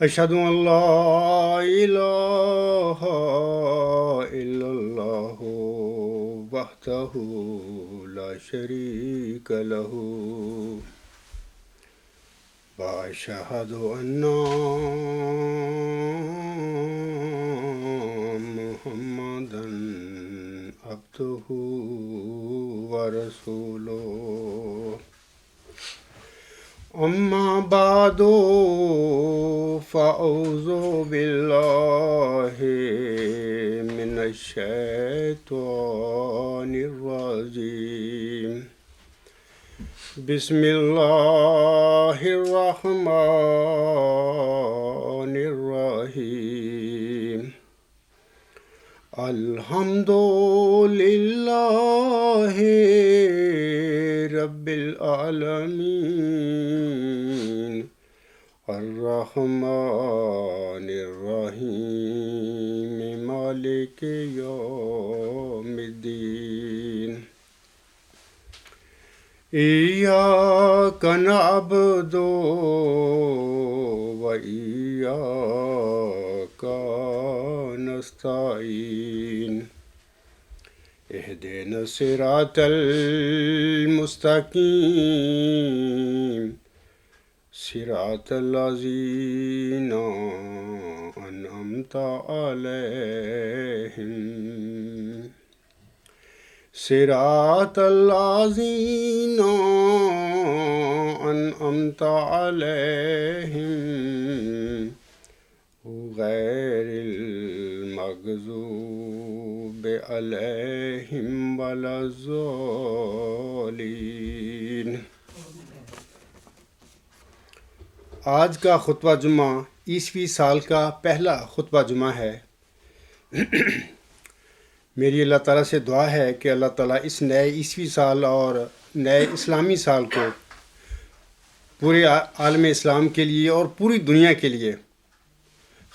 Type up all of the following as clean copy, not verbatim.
أشهد أن لا إله إلا الله وحده لا شريك له وأشهد أن محمدا عبده ورسوله أما بعد فأعوذ بالله من الشيطان الرجيم بسم الله الرحمن الرحيم الحمد لله رب العالمين الرحمن الرحيم مالك يوم الدين إياك نعبد وإياك نستعين اهدنا الصراط المستقيم صراط الذين أنعمت عليهم صراط الذين أنعمت عليهم غير المغضوب عليهم ولا الضالين۔ آج کا خطبہ جمعہ عیسوی سال کا پہلا خطبہ جمعہ ہے۔ میری اللہ تعالیٰ سے دعا ہے کہ اللہ تعالیٰ اس نئے عیسوی سال اور نئے اسلامی سال کو پورے عالم اسلام کے لیے اور پوری دنیا کے لیے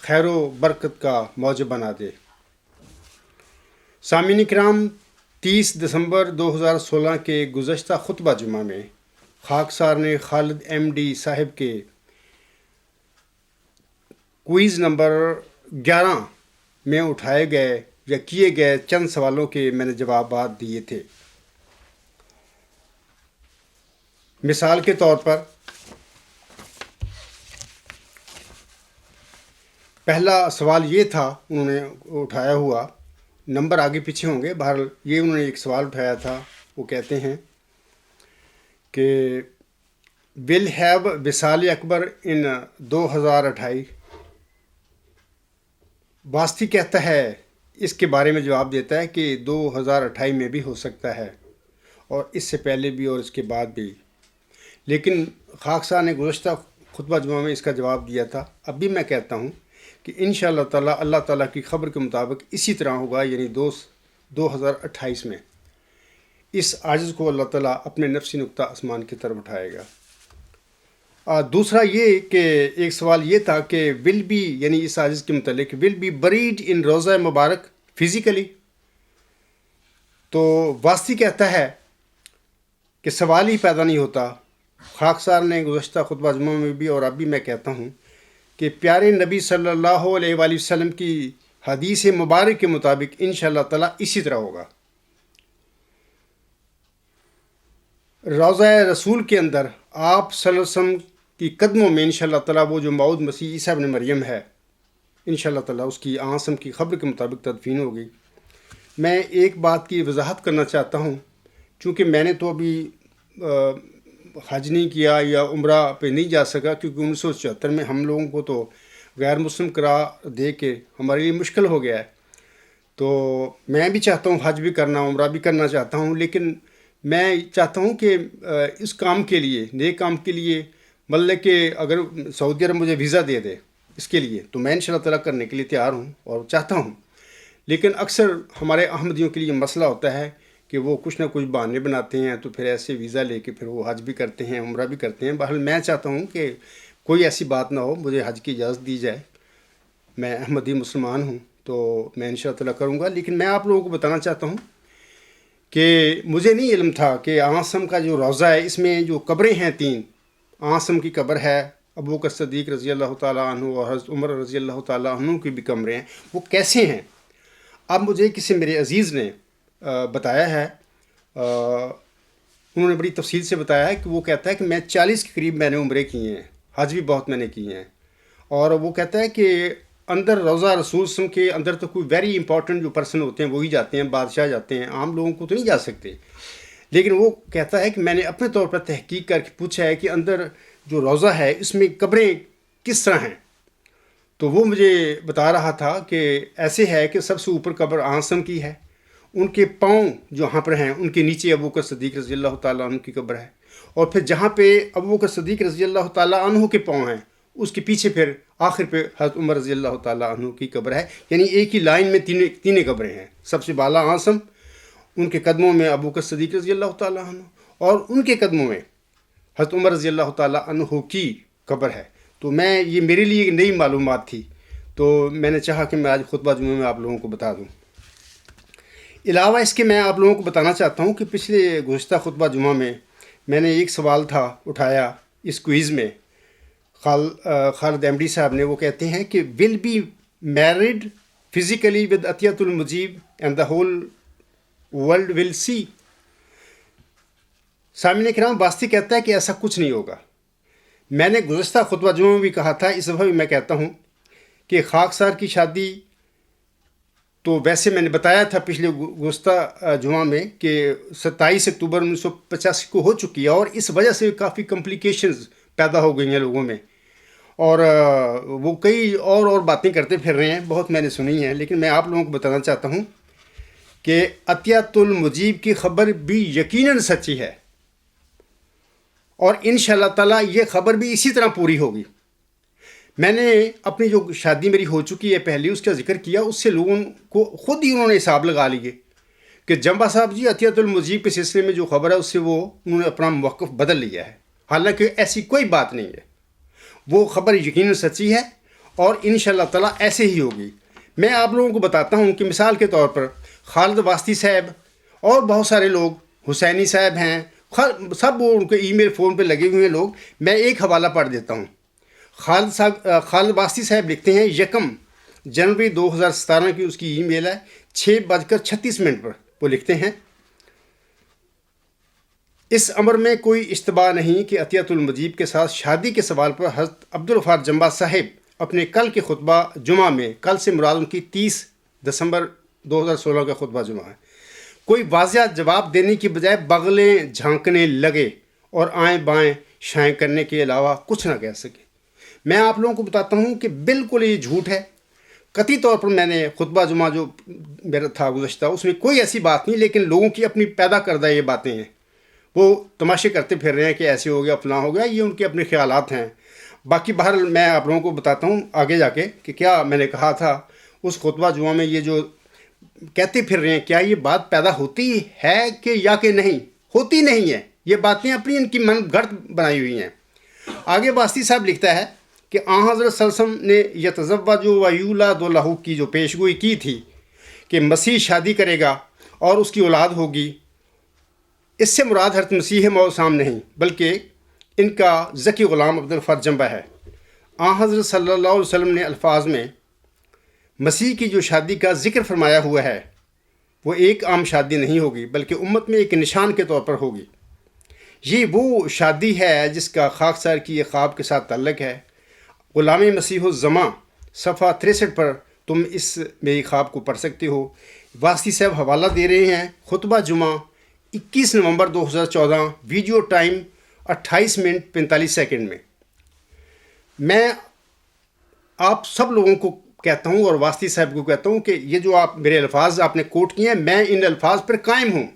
خیر و برکت کا موجب بنا دے۔ سامعین کرام، 30 دسمبر 2016 کے گزشتہ خطبہ جمعہ میں خاکسار نے خالد ایم ڈی صاحب کے کوئز نمبر 11 میں اٹھائے گئے یا کیے گئے چند سوالوں کے میں نے جوابات دیے تھے۔ مثال کے طور پر پہلا سوال یہ تھا، انہوں نے اٹھایا ہوا، نمبر آگے پیچھے ہوں گے، بہرحال یہ انہوں نے ایک سوال اٹھایا تھا۔ وہ کہتے ہیں کہ ول ہیو وصال اکبر ان 2028۔ واسطی کہتا ہے، اس کے بارے میں جواب دیتا ہے کہ 2028 میں بھی ہو سکتا ہے، اور اس سے پہلے بھی اور اس کے بعد بھی، لیکن خاکسار نے گزشتہ خطبہ جمعہ میں اس کا جواب دیا تھا۔ اب بھی میں کہتا ہوں کہ انشاءاللہ تعالیٰ اللہ تعالیٰ کی خبر کے مطابق اسی طرح ہوگا، یعنی 2028 میں اس عاجز کو اللہ تعالیٰ اپنے نفسی نقطہ آسمان کی طرف اٹھائے گا۔ دوسرا یہ کہ ایک سوال یہ تھا کہ ول بی، یعنی اس عاجز کے متعلق، ول بی بریڈ ان روضہ مبارک فزیکلی۔ تو واسطی کہتا ہے کہ سوال ہی پیدا نہیں ہوتا۔ خاکسار نے گزشتہ خطبہ جمعہ میں بھی اور اب بھی میں کہتا ہوں کہ پیارے نبی صلی اللہ علیہ وآلہ وسلم کی حدیث مبارک کے مطابق انشاءاللہ تعالیٰ اسی طرح ہوگا۔ روضہ رسول کے اندر آپ صلی اللہ علیہ وسلم کی قدموں میں انشاءاللہ تعالیٰ وہ جو موعود مسیح عیسیٰ ابن مریم ہے، انشاءاللہ تعالیٰ اس کی آنسم کی خبر کے مطابق تدفین ہوگی۔ میں ایک بات کی وضاحت کرنا چاہتا ہوں، چونکہ میں نے تو ابھی حج نہیں کیا یا عمرہ پہ نہیں جا سکا، کیونکہ 1974 میں ہم لوگوں کو تو غیر مسلم قرار دے کے ہمارے لیے مشکل ہو گیا ہے۔ تو میں بھی چاہتا ہوں حج بھی کرنا، عمرہ بھی کرنا چاہتا ہوں، لیکن میں چاہتا ہوں کہ اس کام کے لیے، نیک کام کے لیے، مطلب کہ اگر سعودی عرب مجھے ویزا دے دے اس کے لیے، تو میں انشاءاللہ تعالیٰ کرنے کے لیے تیار ہوں اور چاہتا ہوں۔ لیکن اکثر ہمارے احمدیوں کے لیے مسئلہ ہوتا ہے کہ وہ کچھ نہ کچھ بہانے بناتے ہیں، تو پھر ایسے ویزا لے کے پھر وہ حج بھی کرتے ہیں، عمرہ بھی کرتے ہیں۔ بہرحال میں چاہتا ہوں کہ کوئی ایسی بات نہ ہو، مجھے حج کی اجازت دی جائے۔ میں احمدی مسلمان ہوں، تو میں انشاءاللہ تعالیٰ کروں گا۔ لیکن میں آپ لوگوں کو بتانا چاہتا ہوں کہ مجھے نہیں علم تھا کہ آسم کا جو روضہ ہے، اس میں جو قبریں ہیں 3، آسم کی قبر ہے، ابو بکر صدیق رضی اللہ تعالیٰ عنہ اور حضرت عمر رضی اللہ تعالیٰ عنہ کے بھی کمرے ہیں، وہ کیسے ہیں؟ اب مجھے کسی میرے عزیز نے بتایا ہے، انہوں نے بڑی تفصیل سے بتایا ہے کہ وہ کہتا ہے کہ میں 40 کے قریب میں نے عمرے کیے ہیں، حج بھی بہت میں نے کیے ہیں، اور وہ کہتا ہے کہ اندر روضہ رسول وسلم کے اندر تو کوئی ویری امپورٹنٹ جو پرسن ہوتے ہیں وہی جاتے ہیں، بادشاہ جاتے ہیں، عام لوگوں کو تو نہیں جا سکتے، لیکن وہ کہتا ہے کہ میں نے اپنے طور پر تحقیق کر کے پوچھا ہے کہ اندر جو روضہ ہے اس میں قبریں کس طرح ہیں، تو وہ مجھے بتا رہا تھا کہ ایسے ہے کہ سب سے اوپر قبر آنسم کی ہے، ان کے پاؤں جو وہاں پر ہیں ان کے نیچے ابو بکر صدیق رضی اللہ تعالیٰ عنہ کی قبر ہے، اور پھر جہاں پہ ابو بکر صدیق رضی اللہ تعالیٰ عنہ کے پاؤں ہیں اس کے پیچھے پھر آخر پہ حضرت عمر رضی اللہ تعالیٰ عنہ کی قبر ہے، یعنی ایک ہی لائن میں تینیں قبریں ہیں، سب سے بالا آنسم، ان کے قدموں میں ابو بکر صدیق رضی اللہ تعالیٰ عنہ، اور ان کے قدموں میں حضرت عمر رضی اللہ تعالیٰ عنہ کی قبر ہے۔ تو یہ میرے لیے ایک نئی معلومات تھی، تو میں نے چاہا کہ میں آج خطبہ جمعہ میں آپ لوگوں کو بتا دوں۔ علاوہ اس کے میں آپ لوگوں کو بتانا چاہتا ہوں کہ پچھلے گزشتہ خطبہ جمعہ میں نے ایک سوال تھا اٹھایا اس کوئز میں، خالد احمدی صاحب نے، وہ کہتے ہیں کہ will be married physically with Atiyat al-Mujib and the whole world will see. سامعین کرام، واسطی کہتا ہے کہ ایسا کچھ نہیں ہوگا۔ میں نے گزشتہ خطبہ جمعہ میں بھی کہا تھا، اس دفعہ بھی میں کہتا ہوں کہ خاکسار کی شادی تو ویسے میں نے بتایا تھا پچھلے گزشتہ جمعہ میں کہ 27 اکتوبر 1985 کو ہو چکی ہے، اور اس وجہ سے کافی کمپلیکیشنز پیدا ہو گئی ہیں لوگوں میں، اور وہ کئی اور باتیں کرتے پھر رہے ہیں، بہت میں نے سنی ہیں، لیکن میں آپ لوگوں کو بتانا چاہتا ہوں کہ عطیت المجیب کی خبر بھی یقیناً سچی ہے، اور انشاءاللہ تعالیٰ یہ خبر بھی اسی طرح پوری ہوگی۔ میں نے اپنی جو شادی میری ہو چکی ہے پہلی، اس کا ذکر کیا، اس سے لوگوں کو خود ہی انہوں نے حساب لگا لیے کہ جمبا صاحب جی عطیت المجیب کے سلسلے میں جو خبر ہے اس سے انہوں نے اپنا موقف بدل لیا ہے، حالانکہ ایسی کوئی بات نہیں ہے، وہ خبر یقیناً سچی ہے، اور انشاءاللہ تعالیٰ ایسے ہی ہوگی۔ میں آپ لوگوں کو بتاتا ہوں کہ مثال کے طور پر خالد واسطی صاحب اور بہت سارے لوگ، حسینی صاحب ہیں، سب ان کے ای میل فون پہ لگے ہوئے ہیں لوگ، میں ایک حوالہ پڑھ دیتا ہوں۔ خالد واسطی صاحب لکھتے ہیں 1 جنوری 2017 کی اس کی ای میل ہے، 6:36 پر وہ لکھتے ہیں، اس امر میں کوئی اشتباہ نہیں کہ عطیت المجیب کے ساتھ شادی کے سوال پر حضرت عبدالغفار جمبا صاحب اپنے کل کے خطبہ جمعہ میں، کل سے مراد ان کی 30 دسمبر 2016 کا خطبہ جمعہ ہے، کوئی واضح جواب دینے کی بجائے بغلیں جھانکنے لگے اور آئیں بائیں شائیں کرنے کے علاوہ کچھ نہ کہہ سکے۔ میں آپ لوگوں کو بتاتا ہوں کہ بالکل یہ جھوٹ ہے، قطعی طور پر میں نے خطبہ جمعہ جو میرا تھا گزشتہ اس میں کوئی ایسی بات نہیں، لیکن لوگوں کی اپنی پیدا کردہ یہ باتیں ہیں، وہ تماشے کرتے پھر رہے ہیں کہ ایسے ہو گیا فلاں ہو گیا، یہ ان کے اپنے خیالات ہیں۔ باقی بہرحال میں آپ لوگوں کو بتاتا ہوں آگے جا کے کہ کیا میں نے کہا تھا اس خطبہ جمعہ میں، یہ جو کہتے پھر رہے ہیں کیا یہ بات پیدا ہوتی ہے کہ یا کہ نہیں ہوتی، نہیں ہے، یہ باتیں اپنی ان کی من گھڑت بنائی ہوئی ہیں۔ آگے واسطی صاحب لکھتا ہے کہ حضرت صلی اللہ علیہ وسلم نے یتزوج و یولد لہ کی جو پیشگوئی کی تھی کہ مسیح شادی کرے گا اور اس کی اولاد ہوگی، اس سے مراد حضرت مسیح موعود سام نہیں بلکہ ان کا ذکی غلام عبدالغفار جمبا ہے۔ حضرت صلی اللہ علیہ وسلم نے الفاظ میں مسیح کی جو شادی کا ذکر فرمایا ہوا ہے وہ ایک عام شادی نہیں ہوگی بلکہ امت میں ایک نشان کے طور پر ہوگی۔ یہ وہ شادی ہے جس کا خاکسار کی یہ خواب کے ساتھ تعلق ہے۔ غلام مسیح الزماں صفحہ 63 پر تم اس میری خواب کو پڑھ سکتے ہو۔ واسطی صاحب حوالہ دے رہے ہیں خطبہ جمعہ 21 نومبر 2014، ویڈیو ٹائم 28 منٹ 45 سیکنڈ میں۔ میں آپ سب لوگوں کو کہتا ہوں اور واسطی صاحب کو کہتا ہوں کہ یہ جو آپ میرے الفاظ آپ نے کوٹ کیے ہیں، میں ان الفاظ پر قائم ہوں،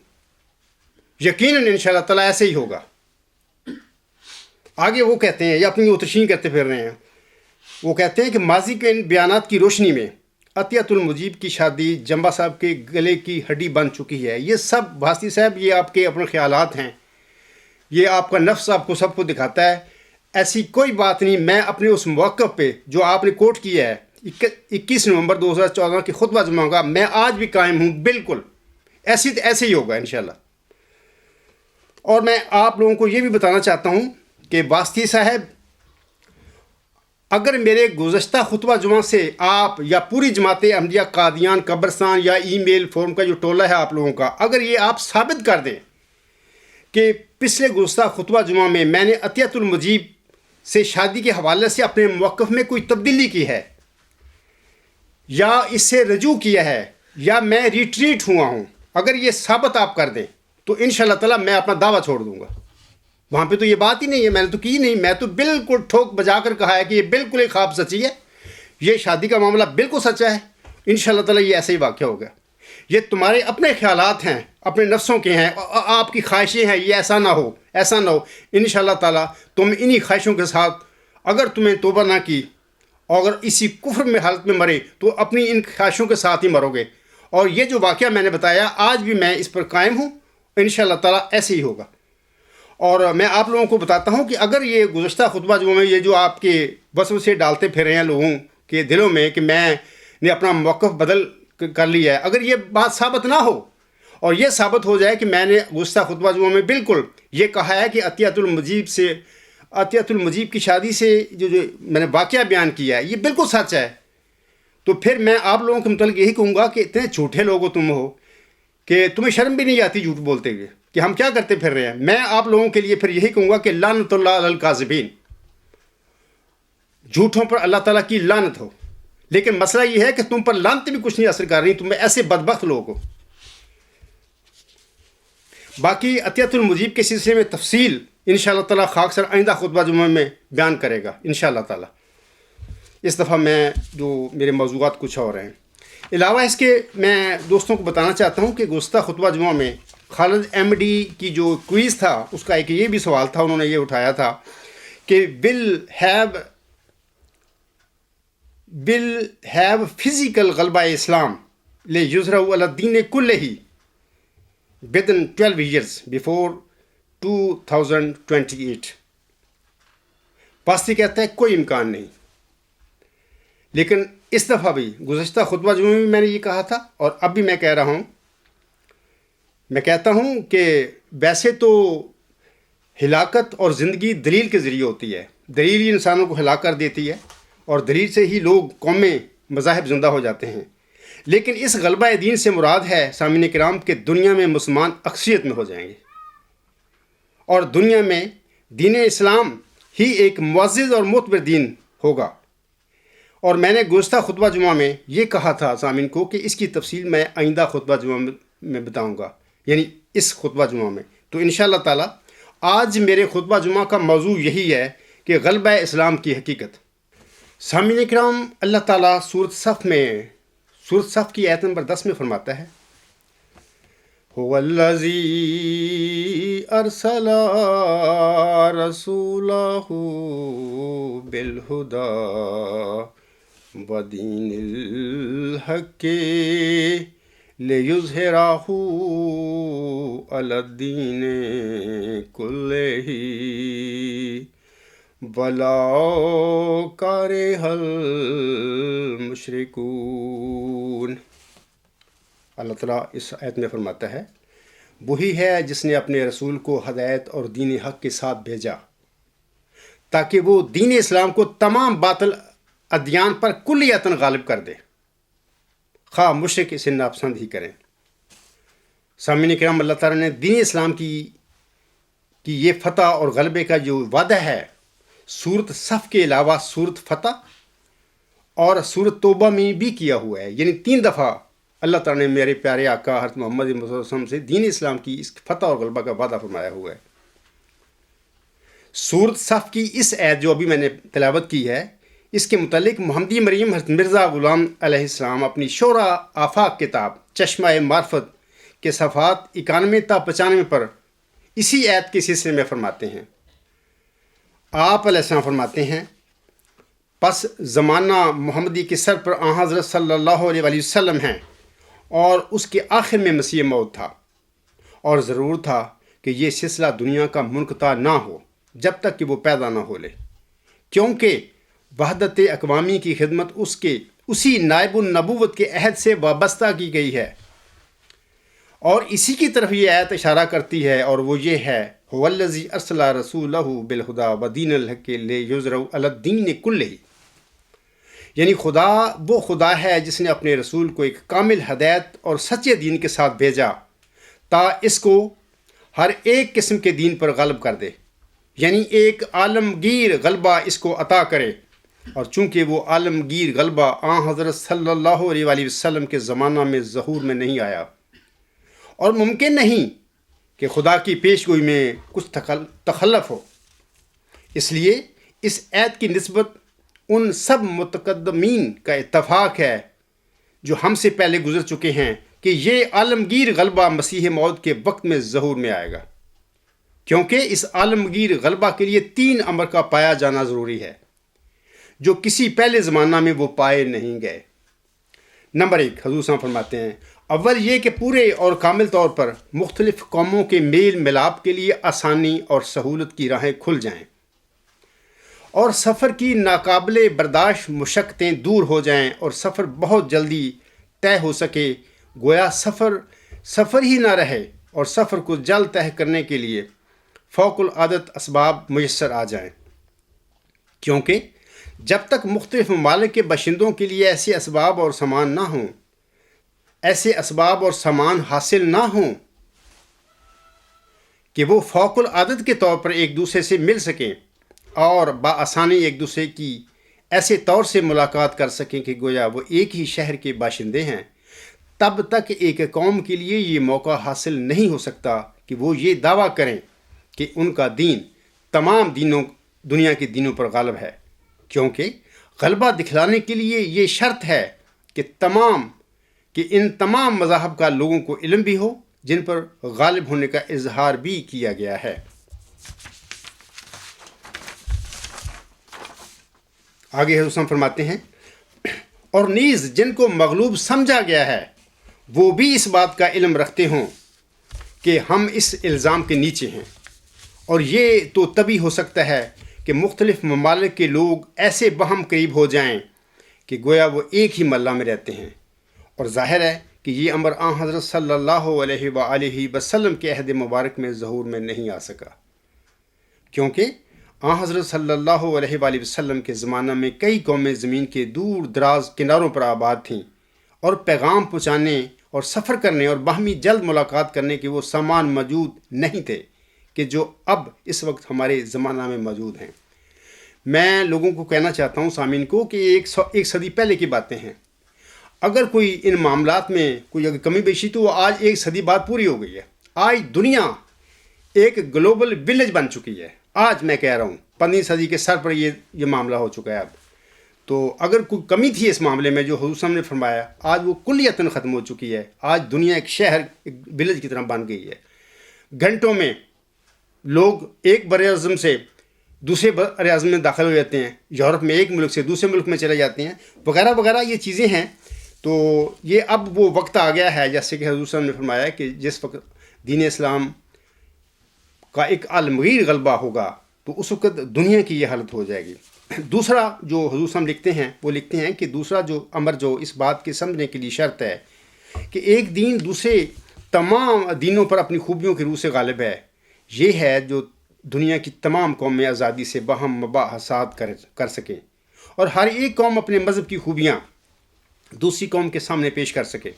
یقیناً انشاءاللہ تعالیٰ ایسے ہی ہوگا۔ آگے وہ کہتے ہیں، یا اپنی اتشین کرتے پھر رہے ہیں، وہ کہتے ہیں کہ ماضی کے ان بیانات کی روشنی میں عطیت المجیب کی شادی جمبا صاحب کے گلے کی ہڈی بن چکی ہے۔ یہ سب واسطی صاحب یہ آپ کے اپنے خیالات ہیں، یہ آپ کا نفس آپ کو سب کو دکھاتا ہے، ایسی کوئی بات نہیں۔ میں اپنے اس موقف پہ جو آپ نے کوٹ کیا ہے 21 نومبر 2014 کے خطبہ جمعہ کا، میں آج بھی قائم ہوں، بالکل ایسے ہی ہوگا انشاءاللہ۔ اور میں آپ لوگوں کو یہ بھی بتانا چاہتا ہوں کہ واسطی صاحب اگر میرے گزشتہ خطبہ جمعہ سے آپ یا پوری جماعت احمدیہ قادیان قبرستان یا ای میل فورم کا جو ٹولہ ہے آپ لوگوں کا، اگر یہ آپ ثابت کر دیں کہ پچھلے گزشتہ خطبہ جمعہ میں نے عطیت المجیب سے شادی کے حوالے سے اپنے موقف میں کوئی تبدیلی کی ہے یا اس سے رجوع کیا ہے یا میں ریٹریٹ ہوا ہوں، اگر یہ ثابت آپ کر دیں تو انشاءاللہ تعالیٰ میں اپنا دعویٰ چھوڑ دوں گا۔ وہاں پہ تو یہ بات ہی نہیں ہے، میں نے تو کی نہیں، میں تو بالکل ٹھوک بجا کر کہا ہے کہ یہ بالکل ایک خواب سچی ہے، یہ شادی کا معاملہ بالکل سچا ہے، انشاءاللہ تعالیٰ یہ ایسے ہی واقع ہوگا۔ یہ تمہارے اپنے خیالات ہیں، اپنے نفسوں کے ہیں، آپ کی خواہشیں ہیں، یہ ایسا نہ ہو ایسا نہ ہو، انشاءاللہ تعالیٰ تم انہی خواہشوں کے ساتھ اگر تمہیں توبہ نہ کی اور اگر اسی کفر میں حالت میں مرے تو اپنی ان خواہشوں کے ساتھ ہی مرو گے۔ اور یہ جو واقعہ میں نے بتایا آج بھی میں اس پر قائم ہوں، انشاءاللہ تعالیٰ ایسے ہی ہوگا۔ اور میں آپ لوگوں کو بتاتا ہوں کہ اگر یہ گزشتہ خطبہ جمعہ میں یہ جو آپ کے وسوسے ڈالتے پھر رہے ہیں لوگوں کے دلوں میں کہ میں نے اپنا موقف بدل کر لیا ہے، اگر یہ بات ثابت نہ ہو اور یہ ثابت ہو جائے کہ میں نے گزشتہ خطبہ جمعہ میں بالکل یہ کہا ہے کہ عطیت المجیب کی شادی سے جو میں نے واقعہ بیان کیا ہے یہ بالکل سچ ہے، تو پھر میں آپ لوگوں کے متعلق یہی کہوں گا کہ اتنے جھوٹے لوگ ہو تم ہو کہ تمہیں شرم بھی نہیں آتی جھوٹ بولتے ہوئے کہ ہم کیا کرتے پھر رہے ہیں۔ میں آپ لوگوں کے لیے پھر یہی کہوں گا کہ لعنت اللہ علی الکاذبین، جھوٹوں پر اللہ تعالیٰ کی لعنت ہو۔ لیکن مسئلہ یہ ہے کہ تم پر لعنت بھی کچھ نہیں اثر کر رہی، تم ایسے بدبخت لوگ ہو۔ باقی عطیت المجیب کے سلسلے میں تفصیل انشاءاللہ تعالیٰ خاک سر آئندہ خطبہ جمعہ میں بیان کرے گا انشاءاللہ تعالیٰ۔ اس دفعہ میں جو میرے موضوعات کچھ اور ہیں، علاوہ اس کے میں دوستوں کو بتانا چاہتا ہوں کہ گزشتہ خطبہ جمعہ میں خالد ایم ڈی کی جو کوئز تھا اس کا ایک یہ بھی سوال تھا، انہوں نے یہ اٹھایا تھا کہ ول ہیو فزیکل غلبہ اسلام لے یظہرہ علی الدین کلہ within 12 years before 2028۔ پاستی کہتا ہے کوئی امکان نہیں، لیکن اس دفعہ بھی گزشتہ خطبہ جمعہ میں میں نے یہ کہا تھا اور اب بھی میں کہہ رہا ہوں، میں کہتا ہوں کہ ویسے تو ہلاکت اور زندگی دلیل کے ذریعے ہوتی ہے، دلیل ہی انسانوں کو ہلاک کر دیتی ہے اور دلیل سے ہی لوگ قومیں مذاہب زندہ ہو جاتے ہیں، لیکن اس غلبہ دین سے مراد ہے سامعین کرام کہ دنیا میں مسلمان اکثریت میں ہو جائیں گے اور دنیا میں دین اسلام ہی ایک معزز اور معتبر دین ہوگا۔ اور میں نے گزشتہ خطبہ جمعہ میں یہ کہا تھا سامعین کو کہ اس کی تفصیل میں آئندہ خطبہ جمعہ میں بتاؤں گا، یعنی اس خطبہ جمعہ میں۔ تو انشاءاللہ تعالیٰ آج میرے خطبہ جمعہ کا موضوع یہی ہے کہ غلبہ اسلام کی حقیقت۔ سامعین کرام، اللہ تعالیٰ سورۃ صف کی آیت نمبر 10 میں فرماتا ہے، هو الذی ارسل رسولہ بالہدی ودین الحق لیظہرہ علی الدین کلہ وَلَوْ كَرِهَ الْمُشْرِكُونَ۔ اللہ تعالیٰ اس آیت میں فرماتا ہے، وہی ہے جس نے اپنے رسول کو ہدایت اور دین حق کے ساتھ بھیجا تاکہ وہ دین اسلام کو تمام باطل ادیان پر کلیتاً غالب کر دے، خواہ مشرک اسے ناپسند ہی کریں۔ سامعین کرام، اللہ تعالیٰ نے دین اسلام کی یہ فتح اور غلبے کا جو وعدہ ہے سورۃ صف کے علاوہ سورۃ فتح اور سورۃ توبہ میں بھی کیا ہوا ہے، یعنی 3 دفعہ اللہ تعالیٰ نے میرے پیارے آقا حضرت محمد صلی اللہ علیہ وسلم سے دین اسلام کی اس فتح اور غلبہ کا وعدہ فرمایا ہوا ہے۔ سورۃ صف کی اس آیت جو ابھی میں نے تلاوت کی ہے، اس کے متعلق محمدی مریم حضرت مرزا غلام علیہ السلام اپنی شورا آفاق کتاب چشمہ معرفت کے صفحات 91 تا 95 پر اسی آیت کے سلسلے میں فرماتے ہیں۔ آپ علیہ السلام فرماتے ہیں، پس زمانہ محمدی کے سر پر آن حضرت صلی اللہ علیہ وسلم ہیں اور اس کے آخر میں مسیح موعود تھا، اور ضرور تھا کہ یہ سلسلہ دنیا کا منقطع نہ ہو جب تک کہ وہ پیدا نہ ہو لے، کیونکہ وحدت اقوامی کی خدمت اسی نائب النبوت کے عہد سے وابستہ کی گئی ہے، اور اسی کی طرف یہ آیت اشارہ کرتی ہے، اور وہ یہ ہے، هو الذی ارسل رسولہ بالہدی ودین الحق لیظہرہ علی الدین کلہ۔ یعنی خدا وہ خدا ہے جس نے اپنے رسول کو ایک کامل ہدایت اور سچے دین کے ساتھ بھیجا تا اس کو ہر ایک قسم کے دین پر غالب کر دے، یعنی ایک عالمگیر غلبہ اس کو عطا کرے۔ اور چونکہ وہ عالمگیر غلبہ حضرت صلی اللہ علیہ وآلہ وسلم کے زمانہ میں ظہور میں نہیں آیا، اور ممکن نہیں کہ خدا کی پیش گوئی میں کچھ تخلف ہو، اس لیے اس عہد کی نسبت ان سب متقدمین کا اتفاق ہے جو ہم سے پہلے گزر چکے ہیں کہ یہ عالمگیر غلبہ مسیح موعود کے وقت میں ظہور میں آئے گا، کیونکہ اس عالمگیر غلبہ کے لیے 3 امر کا پایا جانا ضروری ہے جو کسی پہلے زمانہ میں وہ پائے نہیں گئے۔ نمبر 1، حضور صلی اللہ علیہ وسلم فرماتے ہیں، اول یہ کہ پورے اور کامل طور پر مختلف قوموں کے میل ملاپ کے لیے آسانی اور سہولت کی راہیں کھل جائیں، اور سفر کی ناقابل برداشت مشقتیں دور ہو جائیں، اور سفر بہت جلدی طے ہو سکے، گویا سفر ہی نہ رہے، اور سفر کو جلد طے کرنے کے لیے فوق العادت اسباب میسر آ جائیں، کیونکہ جب تک مختلف ممالک کے باشندوں کے لیے ایسے اسباب اور سامان حاصل نہ ہوں کہ وہ فوق العادت کے طور پر ایک دوسرے سے مل سکیں اور بآسانی ایک دوسرے کی ایسے طور سے ملاقات کر سکیں کہ گویا وہ ایک ہی شہر کے باشندے ہیں، تب تک ایک قوم کے لیے یہ موقع حاصل نہیں ہو سکتا کہ وہ یہ دعویٰ کریں کہ ان کا دین تمام دنیا کے دینوں پر غالب ہے، کیونکہ غلبہ دکھلانے کے لیے یہ شرط ہے کہ ان تمام مذاہب کا لوگوں کو علم بھی ہو جن پر غالب ہونے کا اظہار بھی کیا گیا ہے۔ آگے حضرت فرماتے ہیں، اور نیز جن کو مغلوب سمجھا گیا ہے وہ بھی اس بات کا علم رکھتے ہوں کہ ہم اس الزام کے نیچے ہیں، اور یہ تو تبھی ہو سکتا ہے کہ مختلف ممالک کے لوگ ایسے باہم قریب ہو جائیں کہ گویا وہ ایک ہی محلہ میں رہتے ہیں، اور ظاہر ہے کہ یہ امر حضرت صلی اللہ علیہ وآلہ وسلم کے عہد مبارک میں ظہور میں نہیں آ سکا، کیونکہ حضرت صلی اللہ علیہ وآلہ وسلم کے زمانہ میں کئی قومیں زمین کے دور دراز کناروں پر آباد تھیں، اور پیغام پہنچانے اور سفر کرنے اور باہمی جلد ملاقات کرنے کے وہ سامان موجود نہیں تھے کہ جو اب اس وقت ہمارے زمانہ میں موجود ہیں۔ میں لوگوں کو کہنا چاہتا ہوں، سامعین کو، کہ ایک صدی پہلے کی باتیں ہیں۔ اگر کوئی ان معاملات میں کوئی اگر کمی بیشی تو وہ آج 1 صدی بعد پوری ہو گئی ہے۔ آج دنیا ایک گلوبل ولیج بن چکی ہے، آج میں کہہ رہا ہوں 15ویں صدی کے سر پر یہ معاملہ ہو چکا ہے اب۔ تو اگر کوئی کمی تھی اس معاملے میں جو حضور صلی اللہ علیہ وسلم نے فرمایا، آج وہ کلیتاً ختم ہو چکی ہے۔ آج دنیا ایک شہر، ایک ولیج کی طرح بن گئی ہے۔ گھنٹوں میں لوگ ایک بر اعظم سے دوسرے بر اعظم میں داخل ہو جاتے ہیں، یورپ میں ایک ملک سے دوسرے ملک میں چلے جاتے ہیں، وغیرہ وغیرہ یہ چیزیں ہیں۔ تو یہ اب وہ وقت آ گیا ہے، جیسے کہ حضور صلی اللہ علیہ وسلم نے فرمایا کہ جس وقت دین اسلام کا ایک عالمگیر غلبہ ہوگا تو اس وقت دنیا کی یہ حالت ہو جائے گی۔ دوسرا جو حضور صلی اللہ علیہ وسلم لکھتے ہیں، وہ لکھتے ہیں کہ دوسرا جو امر جو اس بات کے سمجھنے کے لیے شرط ہے کہ ایک دین دوسرے تمام دینوں پر اپنی خوبیوں کے روح سے غالب ہے، یہ ہے جو دنیا کی تمام قومیں آزادی سے باہم مباحثات کر سکیں، اور ہر ایک قوم اپنے مذہب کی خوبیاں دوسری قوم کے سامنے پیش کر سکے،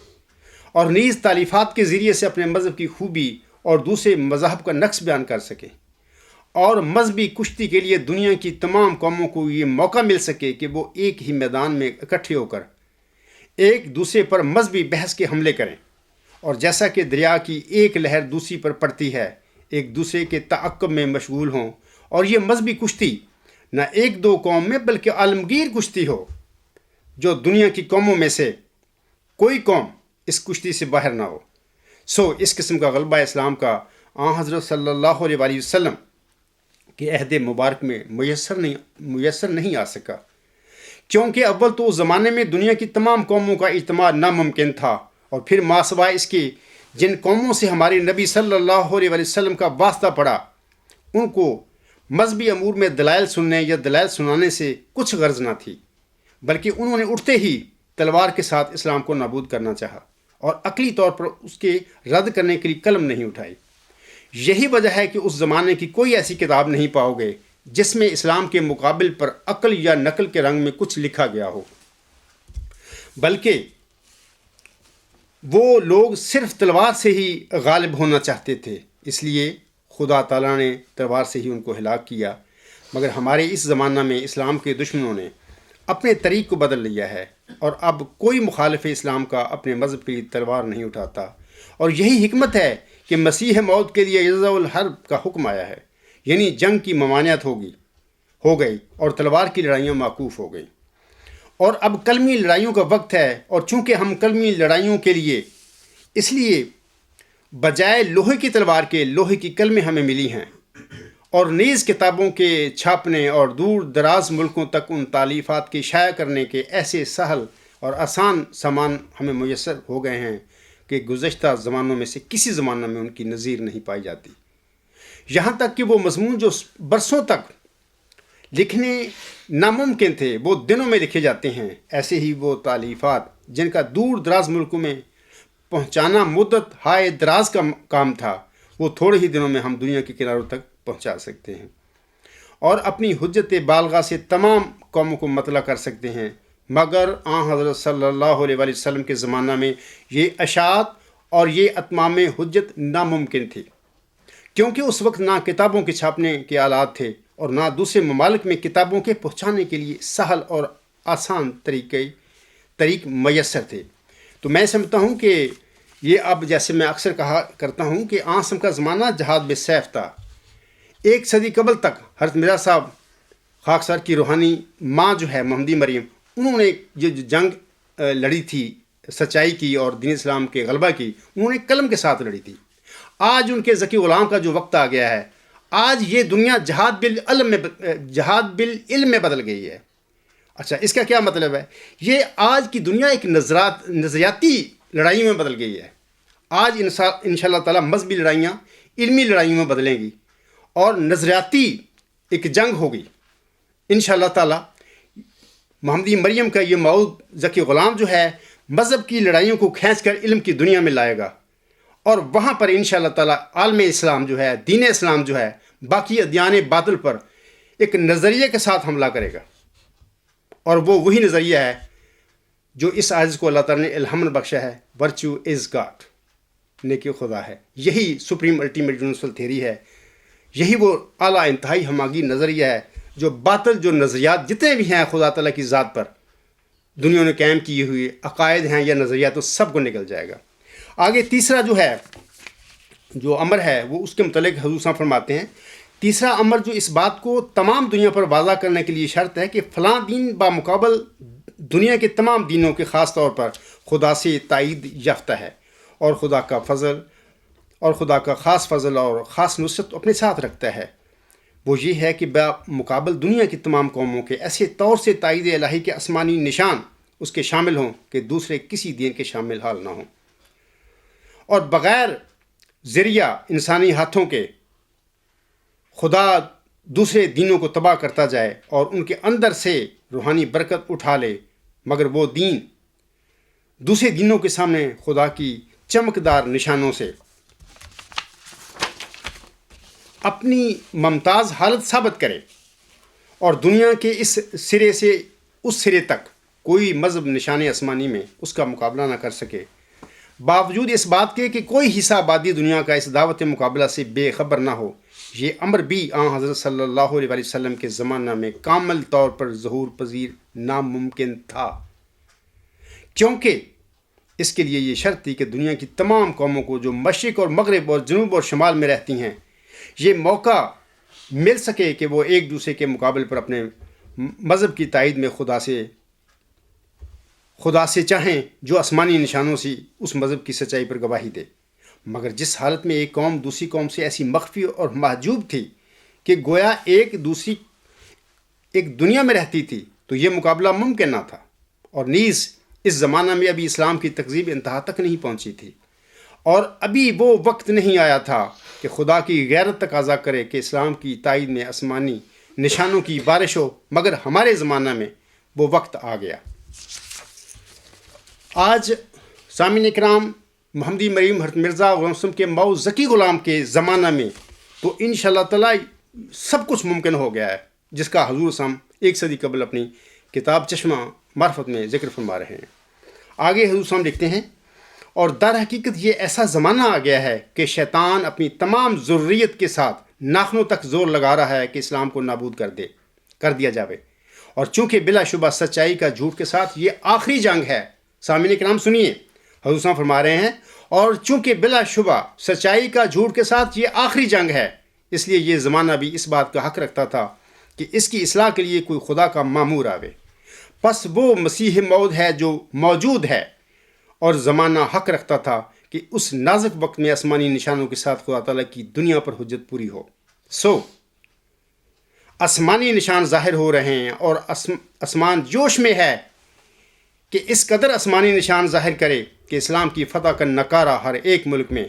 اور نیز تالیفات کے ذریعے سے اپنے مذہب کی خوبی اور دوسرے مذاہب کا نقص بیان کر سکے، اور مذہبی کشتی کے لیے دنیا کی تمام قوموں کو یہ موقع مل سکے کہ وہ ایک ہی میدان میں اکٹھے ہو کر ایک دوسرے پر مذہبی بحث کے حملے کریں، اور جیسا کہ دریا کی ایک لہر دوسری پر پڑتی ہے ایک دوسرے کے تعاقب میں مشغول ہوں، اور یہ مذہبی کشتی نہ 1-2 قوم میں بلکہ عالمگیر کشتی ہو، جو دنیا کی قوموں میں سے کوئی قوم اس کشتی سے باہر نہ ہو۔ اس قسم کا غلبہ اسلام کا حضرت صلی اللہ علیہ وآلہ وسلم کے عہد مبارک میں میسر نہیں آ سکا، کیونکہ اول تو اس زمانے میں دنیا کی تمام قوموں کا اجتماع ناممکن تھا، اور پھر ماسوائے اس کے جن قوموں سے ہمارے نبی صلی اللہ علیہ وآلہ وسلم کا واسطہ پڑا، ان کو مذہبی امور میں دلائل سننے یا دلائل سنانے سے کچھ غرض نہ تھی، بلکہ انہوں نے اٹھتے ہی تلوار کے ساتھ اسلام کو نابود کرنا چاہا، اور عقلی طور پر اس کے رد کرنے کے لیے قلم نہیں اٹھائی۔ یہی وجہ ہے کہ اس زمانے کی کوئی ایسی کتاب نہیں پاؤ گے جس میں اسلام کے مقابل پر عقل یا نقل کے رنگ میں کچھ لکھا گیا ہو۔ بلکہ وہ لوگ صرف تلوار سے ہی غالب ہونا چاہتے تھے، اس لیے خدا تعالیٰ نے تلوار سے ہی ان کو ہلاک کیا۔ مگر ہمارے اس زمانہ میں اسلام کے دشمنوں نے اپنے طریق کو بدل لیا ہے، اور اب کوئی مخالف اسلام کا اپنے مذہب کے لیے تلوار نہیں اٹھاتا، اور یہی حکمت ہے کہ مسیح موعود کے لیے جزا الحرب کا حکم آیا ہے، یعنی جنگ کی ممانعت ہو گئی اور تلوار کی لڑائیاں موقوف ہو گئیں، اور اب کلمی لڑائیوں کا وقت ہے۔ اور چونکہ ہم کلمی لڑائیوں کے لیے اس لیے بجائے لوہے کی تلوار کے لوہے کی کلمیں ہمیں ملی ہیں، اور نیز کتابوں کے چھاپنے اور دور دراز ملکوں تک ان تالیفات کی شائع کرنے کے ایسے سہل اور آسان سامان ہمیں میسر ہو گئے ہیں کہ گزشتہ زمانوں میں سے کسی زمانہ میں ان کی نظیر نہیں پائی جاتی۔ یہاں تک کہ وہ مضمون جو برسوں تک لکھنے ناممکن تھے وہ دنوں میں لکھے جاتے ہیں، ایسے ہی وہ تالیفات جن کا دور دراز ملکوں میں پہنچانا مدت ہائے دراز کا کام تھا، وہ تھوڑے ہی دنوں میں ہم دنیا کے کناروں تک پہنچا سکتے ہیں، اور اپنی حجت بالغہ سے تمام قوموں کو مطلع کر سکتے ہیں۔ مگر حضرت صلی اللہ علیہ وآلہ وسلم کے زمانہ میں یہ اشاعت اور یہ اتمام حجت ناممکن تھی، کیونکہ اس وقت نہ کتابوں کے چھاپنے کے آلات تھے اور نہ دوسرے ممالک میں کتابوں کے پہنچانے کے لیے سہل اور آسان طریق میسر تھے۔ تو میں سمجھتا ہوں کہ یہ اب جیسے میں اکثر کہا کرتا ہوں کہ آسم کا زمانہ جہاد بے سیف تھا۔ ایک صدی قبل تک حضرت مرزا صاحب خاکسار کی روحانی ماں جو ہے محمدی مریم، انہوں نے یہ جو جنگ لڑی تھی سچائی کی اور دین اسلام کے غلبہ کی، انہوں نے قلم کے ساتھ لڑی تھی۔ آج ان کے ذکی غلام کا جو وقت آ گیا ہے، آج یہ دنیا جہاد بالعلم میں بدل گئی ہے۔ اچھا، اس کا کیا مطلب ہے؟ یہ آج کی دنیا ایک نظریاتی لڑائی میں بدل گئی ہے۔ آج انشاءاللہ تعالیٰ مذہبی لڑائیاں علمی لڑائیوں میں بدلیں گی، اور نظریاتی ایک جنگ ہوگی۔ انشاءاللہ تعالیٰ محمدی مریم کا یہ موعود ذکی غلام جو ہے مذہب کی لڑائیوں کو کھینچ کر علم کی دنیا میں لائے گا، اور وہاں پر انشاءاللہ تعالیٰ عالم اسلام جو ہے، دین اسلام جو ہے، باقی ادیان باطل پر ایک نظریے کے ساتھ حملہ کرے گا، اور وہ وہی نظریہ ہے جو اس عاجز کو اللہ تعالیٰ نے الہام بخشا ہے، ورچو از گاڈ، نیکی خدا ہے۔ یہی سپریم الٹیمیٹ یونیورسل تھیوری ہے، یہی وہ اعلیٰ انتہائی ہماگیر نظریہ ہے جو باطل جو نظریات جتنے بھی ہیں خدا تعالیٰ کی ذات پر دنیا نے قائم کیے ہوئے عقائد ہیں یا نظریات، تو سب کو نکل جائے گا۔ آگے تیسرا جو ہے جو امر ہے وہ اس کے متعلق حضور صاحب فرماتے ہیں، تیسرا امر جو اس بات کو تمام دنیا پر واضح کرنے کے لیے شرط ہے کہ فلاں دین بامقابل دنیا کے تمام دینوں کے خاص طور پر خدا سے تائید یافتہ ہے، اور خدا کا فضل اور خدا کا خاص فضل اور خاص نصرت اپنے ساتھ رکھتا ہے۔ وہ یہ ہے کہ بمقابل دنیا کی تمام قوموں کے ایسے طور سے تائید الہی کے آسمانی نشان اس کے شامل ہوں کہ دوسرے کسی دین کے شامل حال نہ ہوں، اور بغیر ذریعہ انسانی ہاتھوں کے خدا دوسرے دینوں کو تباہ کرتا جائے اور ان کے اندر سے روحانی برکت اٹھا لے، مگر وہ دین دوسرے دینوں کے سامنے خدا کی چمکدار نشانوں سے اپنی ممتاز حالت ثابت کرے، اور دنیا کے اس سرے سے اس سرے تک کوئی مذہب نشان آسمانی میں اس کا مقابلہ نہ کر سکے، باوجود اس بات کے کہ کوئی حصہ آبادی دنیا کا اس دعوت مقابلہ سے بے خبر نہ ہو۔ یہ امر بھی حضرت صلی اللہ علیہ وآلہ وسلم کے زمانہ میں کامل طور پر ظہور پذیر ناممکن تھا، کیونکہ اس کے لیے یہ شرط تھی کہ دنیا کی تمام قوموں کو جو مشرق اور مغرب اور جنوب اور شمال میں رہتی ہیں یہ موقع مل سکے کہ وہ ایک دوسرے کے مقابل پر اپنے مذہب کی تائید میں خدا سے چاہیں جو آسمانی نشانوں سے اس مذہب کی سچائی پر گواہی دے۔ مگر جس حالت میں ایک قوم دوسری قوم سے ایسی مخفی اور محجوب تھی کہ گویا ایک دنیا میں رہتی تھی، تو یہ مقابلہ ممکن نہ تھا، اور نیز اس زمانہ میں ابھی اسلام کی تکذیب انتہا تک نہیں پہنچی تھی، اور ابھی وہ وقت نہیں آیا تھا کہ خدا کی غیرت تقاضا کرے کہ اسلام کی تائید میں آسمانی نشانوں کی بارش ہو، مگر ہمارے زمانہ میں وہ وقت آ گیا۔ آج سامعین کرام، محمدی مریم حضرت مرزا غلام حسن کے موعود ذکی غلام کے زمانہ میں تو انشاءاللہ تعالیٰ سب کچھ ممکن ہو گیا ہے، جس کا حضور صاحب ایک صدی قبل اپنی کتاب چشمہ معرفت میں ذکر فرما رہے ہیں۔ آگے حضور صلی اللہ علیہ وسلم لکھتے ہیں اور در حقیقت یہ ایسا زمانہ آ گیا ہے کہ شیطان اپنی تمام ضروریت کے ساتھ ناخنوں تک زور لگا رہا ہے کہ اسلام کو نابود کر دیا جاوے، اور چونکہ بلا شبہ سچائی کا جھوٹ کے ساتھ یہ آخری جنگ ہے۔ سامعین کرام سنیے، حضور صلی اللہ علیہ وسلم فرما رہے ہیں اور چونکہ بلا شبہ سچائی کا جھوٹ کے ساتھ یہ آخری جنگ ہے، اس لیے یہ زمانہ بھی اس بات کا حق رکھتا تھا کہ اس کی اصلاح کے لیے کوئی خدا کا مامور آوے۔ پس وہ مسیح موعود ہے جو موجود ہے، اور زمانہ حق رکھتا تھا کہ اس نازک وقت میں آسمانی نشانوں کے ساتھ خدا تعالیٰ کی دنیا پر حجت پوری ہو۔ آسمانی نشان ظاہر ہو رہے ہیں اور آسمان جوش میں ہے کہ اس قدر آسمانی نشان ظاہر کرے کہ اسلام کی فتح کا نکارہ ہر ایک ملک میں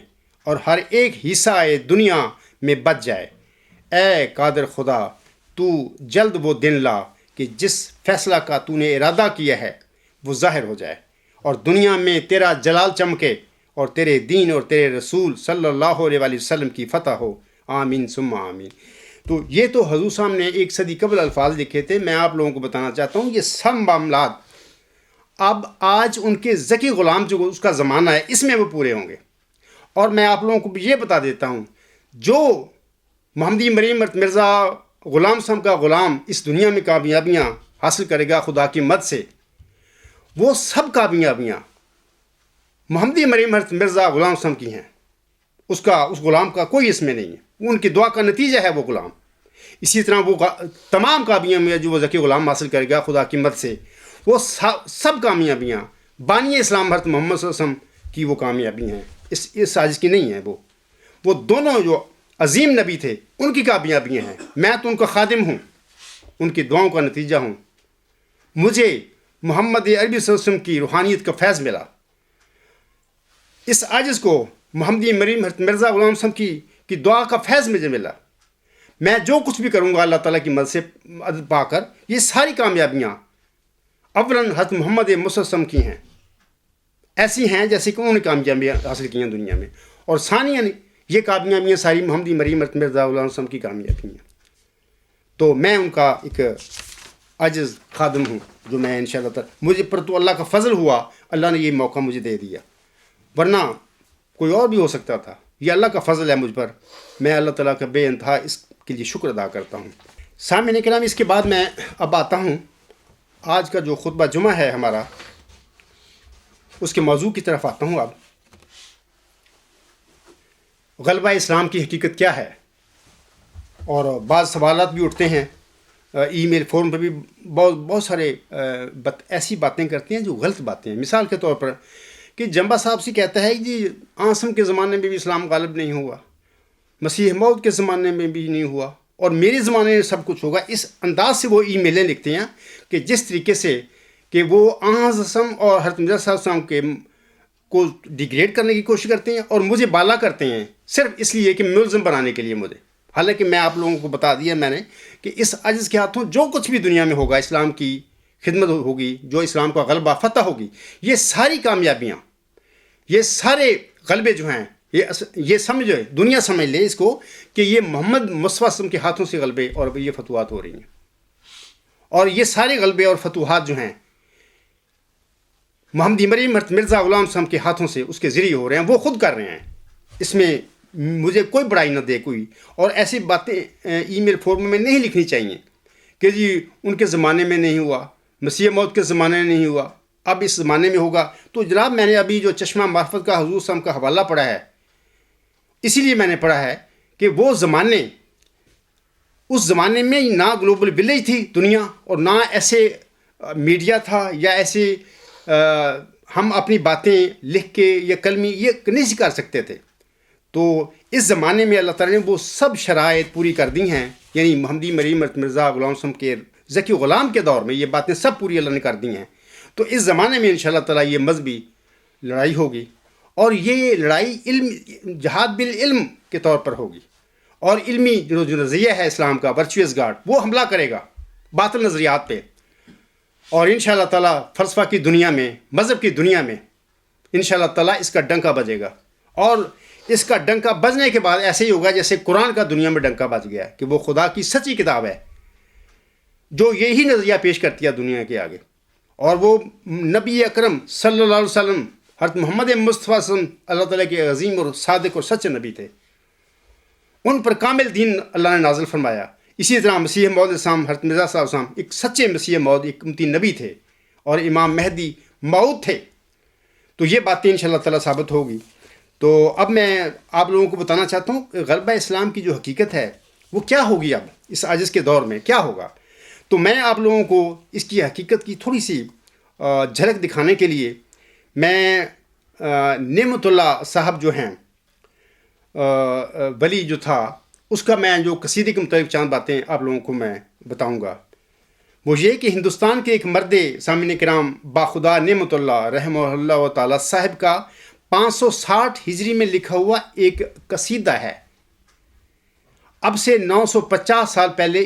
اور ہر ایک حصہ دنیا میں بچ جائے۔ اے قادر خدا، تو جلد وہ دن لا کہ جس فیصلہ کا تو نے ارادہ کیا ہے وہ ظاہر ہو جائے اور دنیا میں تیرا جلال چمکے اور تیرے دین اور تیرے رسول صلی اللہ علیہ وآلہ وسلم کی فتح ہو۔ آمین ثم آمین۔ تو یہ تو حضور صاحب نے 1 صدی قبل الفاظ لکھے تھے۔ میں آپ لوگوں کو بتانا چاہتا ہوں یہ سب معاملات اب آج ان کے ذکی غلام جو اس کا زمانہ ہے اس میں وہ پورے ہوں گے۔ اور میں آپ لوگوں کو یہ بتا دیتا ہوں، جو محمدی مریم مرزا غلام صاحب کا غلام اس دنیا میں کامیابیاں حاصل کرے گا خدا کی مدد سے، وہ سب کامیابیاں محمدی مریم مرزا غلام صاحب کی ہیں۔ اس غلام کا کوئی اس میں نہیں ہے، وہ ان کی دعا کا نتیجہ ہے وہ غلام۔ اسی طرح وہ تمام کامیابیاں جو وہ ذکی غلام حاصل کرے گا خدا کی مدد سے، وہ سب کامیابیاں بانی اسلام حضرت محمد صلی اللہ علیہ وسلم کی وہ کامیابی ہیں، اس سازش کی نہیں ہیں۔ وہ دونوں جو عظیم نبی تھے ان کی کامیابیاں ہیں۔ میں تو ان کا خادم ہوں، ان کی دعاؤں کا نتیجہ ہوں۔ مجھے محمد عربی صلی اللہ علیہ وسلم کی روحانیت کا فیض ملا۔ اس عاجز کو محمدی مریم مرزا غلام صاحب کی دعا کا فیض مجھے ملا۔ میں جو کچھ بھی کروں گا اللہ تعالیٰ کی مدد سے مدد پا کر، یہ ساری کامیابیاں اولاً حضرت محمد مصطفیٰ کی ہیں، ایسی ہیں جیسے کہ انہوں نے کامیابیاں حاصل کی ہیں دنیا میں، اور ثانیاً یہ کامیابیاں ساری محمدی مریم مرزا غلام صاحب کی کامیابی ہیں۔ تو میں ان کا ایک عاجز خادم ہوں، جو میں انشاءاللہ تعالیٰ مجھے پر تو اللہ کا فضل ہوا، اللہ نے یہ موقع مجھے دے دیا، ورنہ کوئی اور بھی ہو سکتا تھا۔ یہ اللہ کا فضل ہے مجھ پر، میں اللہ تعالیٰ کا بے انتہا اس کے لیے شکر ادا کرتا ہوں۔ سامعین کرام، اس کے بعد میں اب آتا ہوں آج کا جو خطبہ جمعہ ہے ہمارا، اس کے موضوع کی طرف آتا ہوں۔ اب غلبہ اسلام کی حقیقت کیا ہے؟ اور بعض سوالات بھی اٹھتے ہیں، ای میل فورم پہ بھی بہت سارے ایسی باتیں کرتے ہیں جو غلط باتیں ہیں۔ مثال کے طور پر کہ جنبا صاحب سے کہتا ہے کہ جی آسم کے زمانے میں بھی اسلام غالب نہیں ہوا، مسیح موعود کے زمانے میں بھی نہیں ہوا، اور میرے زمانے میں سب کچھ ہوگا۔ اس انداز سے وہ ای میلیں لکھتے ہیں کہ جس طریقے سے کہ وہ آسم اور حضرت مرزا صاحب کو ڈیگریڈ کرنے کی کوشش کرتے ہیں اور مجھے بالا کرتے ہیں، صرف اس لیے کہ ملزم بنانے کے لیے مجھے۔ حالانکہ میں آپ لوگوں کو بتا دیا میں نے کہ اس عجز کے ہاتھوں جو کچھ بھی دنیا میں ہوگا، اسلام کی خدمت ہوگی، جو اسلام کا غلبہ فتح ہوگی، یہ ساری کامیابیاں، یہ سارے غلبے جو ہیں، یہ سمجھو، دنیا سمجھ لے اس کو کہ یہ محمد مصطفیٰ وسلم کے ہاتھوں سے غلبے اور یہ فتوحات ہو رہی ہیں، اور یہ سارے غلبے اور فتوحات جو ہیں محمدی مریم مرزا غلام صاحب کے ہاتھوں سے اس کے ذریعے ہو رہے ہیں، وہ خود کر رہے ہیں۔ اس میں مجھے کوئی بڑائی نہ دے کوئی، اور ایسی باتیں ای میل فورم میں نہیں لکھنی چاہیے کہ جی ان کے زمانے میں نہیں ہوا، مسیح موعود کے زمانے میں نہیں ہوا، اب اس زمانے میں ہوگا۔ تو جناب میں نے ابھی جو چشمہ معرفت کا حضور صاحب کا حوالہ پڑھا ہے، اسی لیے میں نے پڑھا ہے کہ وہ زمانے، اس زمانے میں نہ گلوبل ولیج تھی دنیا، اور نہ ایسے میڈیا تھا، یا ایسے ہم اپنی باتیں لکھ کے یا کلمی یہ نہیں کر سکتے تھے۔ تو اس زمانے میں اللہ تعالیٰ نے وہ سب شرائط پوری کر دی ہیں، یعنی محمدی مریم مرزا غلام صاحب کے ذکی غلام کے دور میں یہ باتیں سب پوری اللہ نے کر دی ہیں۔ تو اس زمانے میں انشاءاللہ تعالیٰ یہ مذہبی لڑائی ہوگی، اور یہ لڑائی جہاد بالعلم کے طور پر ہوگی، اور علمی جو نظریہ ہے اسلام کا، ورچوئس گاڈ، وہ حملہ کرے گا باطل نظریات پہ، اور انشاءاللہ تعالیٰ فلسفہ کی دنیا میں، مذہب کی دنیا میں انشاءاللہ تعالیٰ اس کا ڈنکا بجے گا، اور اس کا ڈنکا بجنے کے بعد ایسے ہی ہوگا جیسے قرآن کا دنیا میں ڈنکا بج گیا ہے کہ وہ خدا کی سچی کتاب ہے جو یہی نظریہ پیش کرتی ہے دنیا کے آگے، اور وہ نبی اکرم صلی اللہ علیہ وسلم حضرت محمد مصطفیٰ صلی اللہ تعالیٰ کے عظیم اور صادق اور سچے نبی تھے. ان پر کامل دین اللہ نے نازل فرمایا. اسی طرح مسیح موعود السلام حضرت مرزا صاحب السلام ایک سچے مسیح موعود، ایک امتی نبی تھے اور امام مہدی موعود تھے. تو یہ باتیں انشاءاللہ تعالیٰ ثابت ہوگی. تو اب میں آپ لوگوں کو بتانا چاہتا ہوں کہ غلبہ اسلام کی جو حقیقت ہے وہ کیا ہوگی اب اس عاجز کے دور میں کیا ہوگا. تو میں آپ لوگوں کو اس کی حقیقت کی تھوڑی سی جھلک دکھانے کے لیے میں نعمت اللہ صاحب جو ہیں ولی جو تھا اس کا میں جو قصیدے کے مطابق چند باتیں آپ لوگوں کو میں بتاؤں گا. وہ یہ کہ ہندوستان کے ایک مرد سامعین کرام باخدا نعمت اللہ رحمہ اللہ تعالی صاحب کا 560 ہجری میں لکھا ہوا ایک قصیدہ ہے. اب سے 950 سال پہلے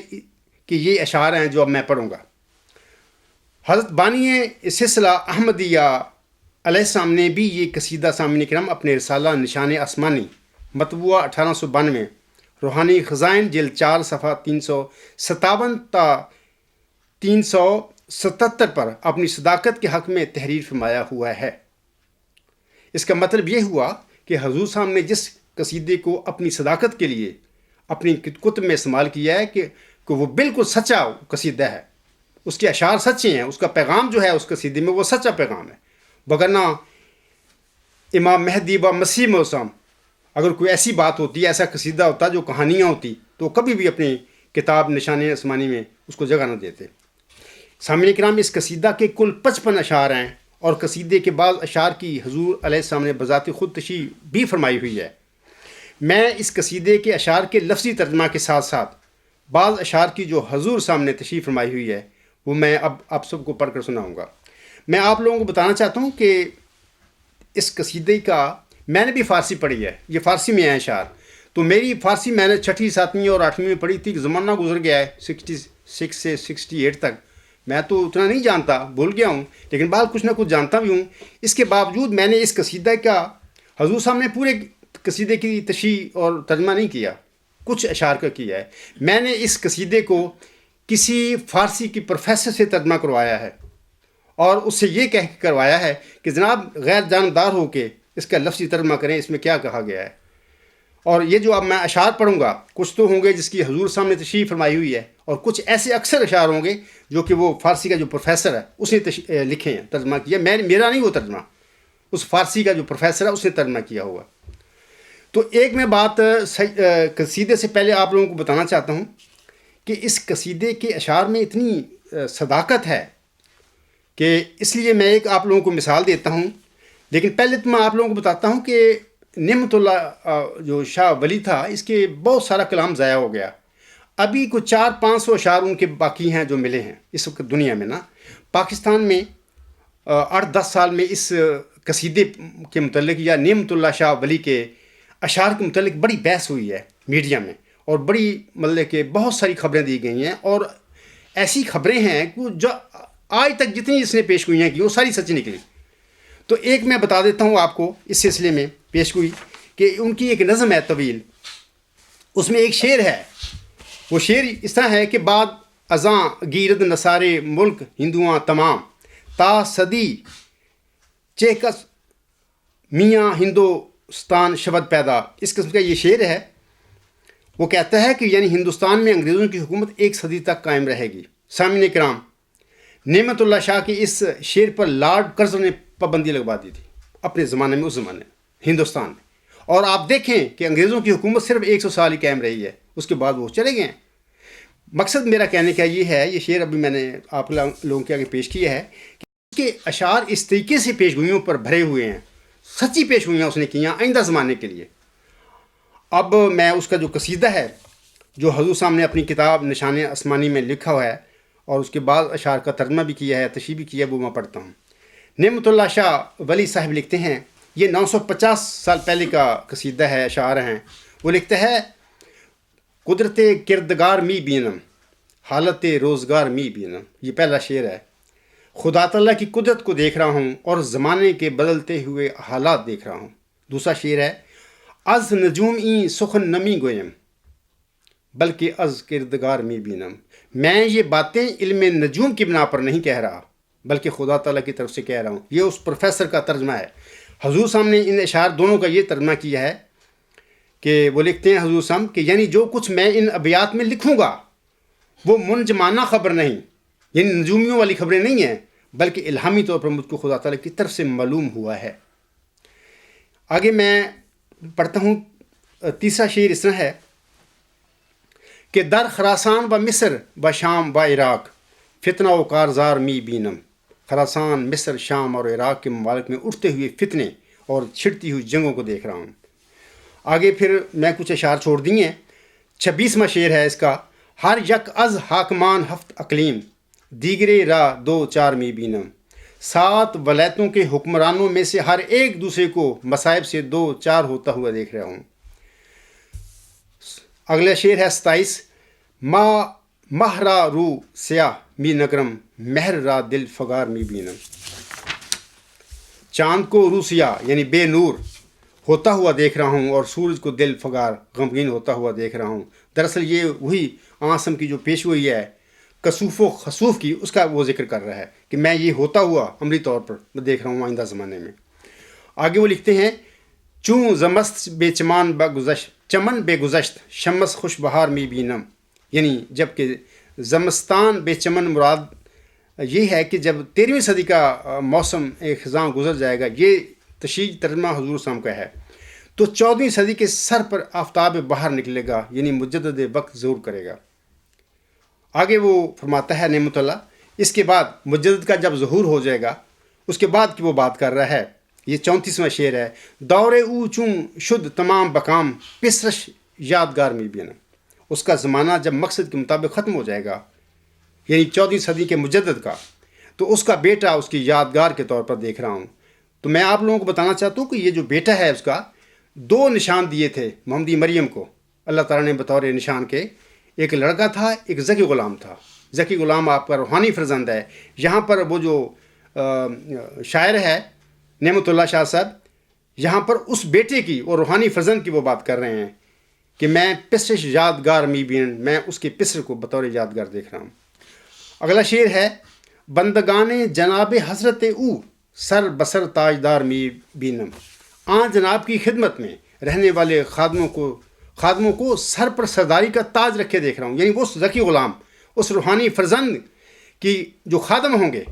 کہ یہ اشعار ہیں جو اب میں پڑھوں گا. حضرت بانی سلسلہ احمدیہ علیہ السلام نے بھی یہ قصیدہ سامعین کرام اپنے رسالہ نشان آسمانی مطبوعہ 1892 روحانی خزائن جلد 4 صفحہ 357 تا 377 پر اپنی صداقت کے حق میں تحریر فرمایا ہوا ہے. اس کا مطلب یہ ہوا کہ حضور صاحب نے جس قصیدے کو اپنی صداقت کے لیے اپنی کتب میں استعمال کیا ہے کہ وہ بالکل سچا قصیدہ ہے. اس کے اشعار سچے ہیں، اس کا پیغام جو ہے اس قصیدے میں وہ سچا پیغام ہے. وگرنہ امام مہدی و مسیح موسم اگر کوئی ایسی بات ہوتی، ایسا قصیدہ ہوتا جو کہانیاں ہوتی، تو کبھی بھی اپنی کتاب نشان آسمانی میں اس کو جگہ نہ دیتے. سامعین کرام اس قصیدہ کے کل 55 اشعار ہیں اور قصیدے کے بعض اشعار کی حضور علیہ السلام نے بذات خود تشریح بھی فرمائی ہوئی ہے. میں اس قصیدے کے اشعار کے لفظی ترجمہ کے ساتھ ساتھ بعض اشعار کی جو حضور صاحب نے تشریح فرمائی ہوئی ہے وہ میں اب آپ سب کو پڑھ کر سناؤں گا. میں آپ لوگوں کو بتانا چاہتا ہوں کہ اس قصیدے کا میں نے بھی فارسی پڑھی ہے، یہ فارسی میں ہیں اشعار. تو میری فارسی میں نے 6ٹھی 7ویں اور 8ویں میں پڑھی تھی. زمانہ گزر گیا ہے 66 سے 68 تک. میں تو اتنا نہیں جانتا، بھول گیا ہوں، لیکن بعد کچھ نہ کچھ جانتا بھی ہوں. اس کے باوجود میں نے اس قصیدہ کا حضور صاحب نے پورے قصیدے کی تشریح اور ترجمہ نہیں کیا، کچھ اشعار کا کیا ہے. میں نے اس قصیدے کو کسی فارسی کی پروفیسر سے ترجمہ کروایا ہے اور اس سے یہ کہہ کے کروایا ہے کہ جناب غیر جانبدار ہو کے اس کا لفظی ترجمہ کریں، اس میں کیا کہا گیا ہے. اور یہ جو اب میں اشعار پڑھوں گا کچھ تو ہوں گے جس کی حضور صاحب نے تشریح فرمائی ہوئی ہے، اور کچھ ایسے اکثر اشعار ہوں گے جو کہ وہ فارسی کا جو پروفیسر ہے اس نے لکھے ہیں، ترجمہ کیا. میرا نہیں وہ ترجمہ، اس فارسی کا جو پروفیسر ہے اس نے ترجمہ کیا ہوا. تو ایک میں بات قصیدے سے پہلے آپ لوگوں کو بتانا چاہتا ہوں کہ اس قصیدے کے اشعار میں اتنی صداقت ہے کہ اس لیے میں ایک آپ لوگوں کو مثال دیتا ہوں. لیکن پہلے تو میں آپ لوگوں کو بتاتا ہوں کہ نعمت اللہ جو شاہ ولی تھا اس کے بہت سارا کلام ضائع ہو گیا. ابھی کچھ 400-500 اشعار ان کے باقی ہیں جو ملے ہیں اس وقت دنیا میں. پاکستان میں 8-10 سال میں اس قصیدے کے متعلق یا نعمت اللہ شاہ ولی کے اشعار کے متعلق بڑی بحث ہوئی ہے میڈیا میں، اور بڑی مطلب کہ بہت ساری خبریں دی گئی ہیں، اور ایسی خبریں ہیں کہ جو آج تک جتنی اس نے پیش گوئیاں کی وہ ساری سچ نکلی. تو ایک میں بتا دیتا ہوں آپ کو اس سلسلے میں پیش گوئی کہ ان کی ایک نظم ہے طویل. اس میں ایک شعر ہے، وہ شعر اس طرح ہے کہ بعد ازاں گیرد نصارے ملک ہندوواں تمام تا صدی چہکس میاں ہندوستان شبد پیدا. اس قسم کا یہ شعر ہے. وہ کہتا ہے کہ یعنی ہندوستان میں انگریزوں کی حکومت 1 صدی تک قائم رہے گی. سامعین کرام، نعمت اللہ شاہ کی اس شعر پر لارڈ کرزن نے پابندی لگوا دی تھی اپنے زمانے میں، اس زمانے میں ہندوستان میں. اور آپ دیکھیں کہ انگریزوں کی حکومت صرف 100 سال ہی قائم رہی ہے، اس کے بعد وہ چلے گئے ہیں. مقصد میرا کہنے کا یہ ہے، یہ شعر ابھی میں نے آپ لوگوں کے آگے پیش کیا ہے کہ اس کے اشعار اس طریقے سے پیش گوئیوں پر بھرے ہوئے ہیں، سچی پیش گوئیاں اس نے کی ہیں آئندہ زمانے کے لیے. اب میں اس کا جو قصیدہ ہے جو حضور صاحب نے اپنی کتاب نشان آسمانی میں لکھا ہوا ہے اور اس کے بعد اشعار کا ترجمہ بھی کیا ہے، تشریح بھی کیا ہے، وہ میں پڑھتا ہوں. نعمت اللہ شاہ ولی صاحب لکھتے ہیں، یہ 950 سال پہلے کا قصیدہ ہے، اشعار ہیں. وہ لکھتا ہے، قدرت کردگار می بینم حالت روزگار می بینم. یہ پہلا شعر ہے. خدا تعالیٰ کی قدرت کو دیکھ رہا ہوں اور زمانے کے بدلتے ہوئے حالات دیکھ رہا ہوں. دوسرا شعر ہے، از نجوم این سخن نمی گویم بلکہ از کردگار می بینم. میں یہ باتیں علم نجوم کی بنا پر نہیں کہہ رہا بلکہ خدا تعالیٰ کی طرف سے کہہ رہا ہوں. یہ اس پروفیسر کا ترجمہ ہے. حضور صاحب نے ان اشعار دونوں کا یہ ترجمہ کیا ہے کہ وہ لکھتے ہیں حضور صاحب کہ یعنی جو کچھ میں ان ابیات میں لکھوں گا وہ منجمانہ خبر نہیں، یعنی نجومیوں والی خبریں نہیں ہیں، بلکہ الہامی طور پر مجھ کو خدا تعالیٰ کی طرف سے معلوم ہوا ہے. آگے میں پڑھتا ہوں. تیسرا شعر اس طرح ہے کہ در خراسان و مصر و شام و عراق فتنہ و کارزار می بینم. خراسان، مصر، شام اور عراق کے ممالک میں اٹھتے ہوئے فتنے اور چھڑتی ہوئی جنگوں کو دیکھ رہا ہوں. آگے پھر میں کچھ اشعار چھوڑ دیے ہیں. 26واں شعر ہے اس کا. ہر یک از حاکمان ہفت اقلیم دیگرے را دو چار می بینم. 7 ولایتوں کے حکمرانوں میں سے ہر ایک دوسرے کو مصائب سے 2 4 ہوتا ہوا دیکھ رہا ہوں. اگلا شعر ہے 27. ما مہرا رو سیاہ می نگرم مہر را دل فگار می بینم. چاند کو رو سیاہ یعنی بے نور ہوتا ہوا دیکھ رہا ہوں اور سورج کو دل فگار غمگین ہوتا ہوا دیکھ رہا ہوں. دراصل یہ وہی آسم کی جو پیش ہوئی ہے کسوف و خسوف کی، اس کا وہ ذکر کر رہا ہے کہ میں یہ ہوتا ہوا عملی طور پر میں دیکھ رہا ہوں آئندہ زمانے میں. آگے وہ لکھتے ہیں چوں زمست بے چمان بگذشت چمن بے گزشت شمس خوش بہار می بینم. یعنی جب کہ زمستان بے چمن مراد یہ ہے کہ جب 13ویں صدی کا موسم ایک خزاں گزر جائے گا. یہ تشریح ترجمہ حضور صاحب کا ہے. تو 14ویں صدی کے سر پر آفتاب باہر نکلے گا، یعنی مجدد وقت ظہور کرے گا. آگے وہ فرماتا ہے نعمت اللہ اس کے بعد مجدد کا جب ظہور ہو جائے گا اس کے بعد کی وہ بات کر رہا ہے. یہ 34واں شعر ہے. دور او چوں شد تمام بکام پسرش یادگار می بینم. اس کا زمانہ جب مقصد کے مطابق ختم ہو جائے گا، یعنی 14ویں صدی کے مجدد کا، تو اس کا بیٹا اس کی یادگار کے طور پر دیکھ رہا ہوں. تو میں آپ لوگوں کو بتانا چاہتا ہوں کہ یہ جو بیٹا ہے اس کا 2 نشان دیے تھے محمدی مریم کو اللہ تعالیٰ نے بطور نشان کے. ایک لڑکا تھا، ایک ذکی غلام تھا. ذکی غلام آپ کا روحانی فرزند ہے. یہاں پر وہ جو شاعر ہے نعمت اللہ شاہ صاحب، یہاں پر اس بیٹے کی اور روحانی فرزند کی وہ بات کر رہے ہیں کہ میں پسرش یادگار می بین، میں اس کے پسر کو بطور یادگار دیکھ رہا ہوں. اگلا شعر ہے بندگان جناب حضرت او سر بسر تاجدار می بینم. جناب کی خدمت میں رہنے والے خادموں کو سر پر سرداری کا تاج رکھے دیکھ رہا ہوں. یعنی وہ ذکی غلام، اس روحانی فرزند کی جو خادم ہوں گے،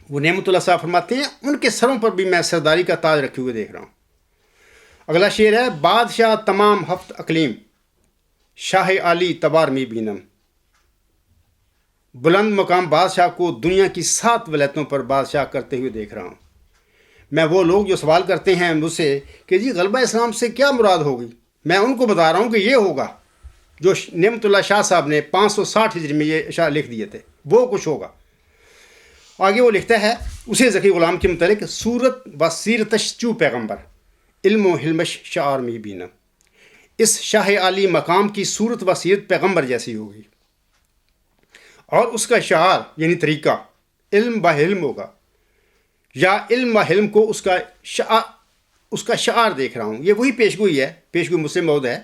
وہ نعمت اللہ صاحب فرماتے ہیں ان کے سروں پر بھی میں سرداری کا تاج رکھے ہوئے دیکھ رہا ہوں. اگلا شعر ہے بادشاہ تمام ہفت اقلیم شاہ علی تبار می بینم. بلند مقام بادشاہ کو دنیا کی 7 ولایتوں پر بادشاہ کرتے ہوئے دیکھ رہا ہوں. میں وہ لوگ جو سوال کرتے ہیں مجھ سے کہ جی غلبہ اسلام سے کیا مراد ہوگی، میں ان کو بتا رہا ہوں کہ یہ ہوگا جو نعمت اللہ شاہ صاحب نے 560 ہجری میں یہ اشعار لکھ دیے تھے، وہ کچھ ہوگا. آگے وہ لکھتا ہے اسے ذکی غلام کے متعلق صورت و سیرتش چو پیغمبر علم و حلمش شعار می بینم. اس شاہ علی مقام کی صورت و سیرت پیغمبر جیسی ہوگی اور اس کا شعار یعنی طریقہ علم و حلم ہوگا، یا علم و حلم کو اس کا شعار دیکھ رہا ہوں. یہ وہی پیشگوئی ہے، پیشگوئی مجھ سے موجود ہے.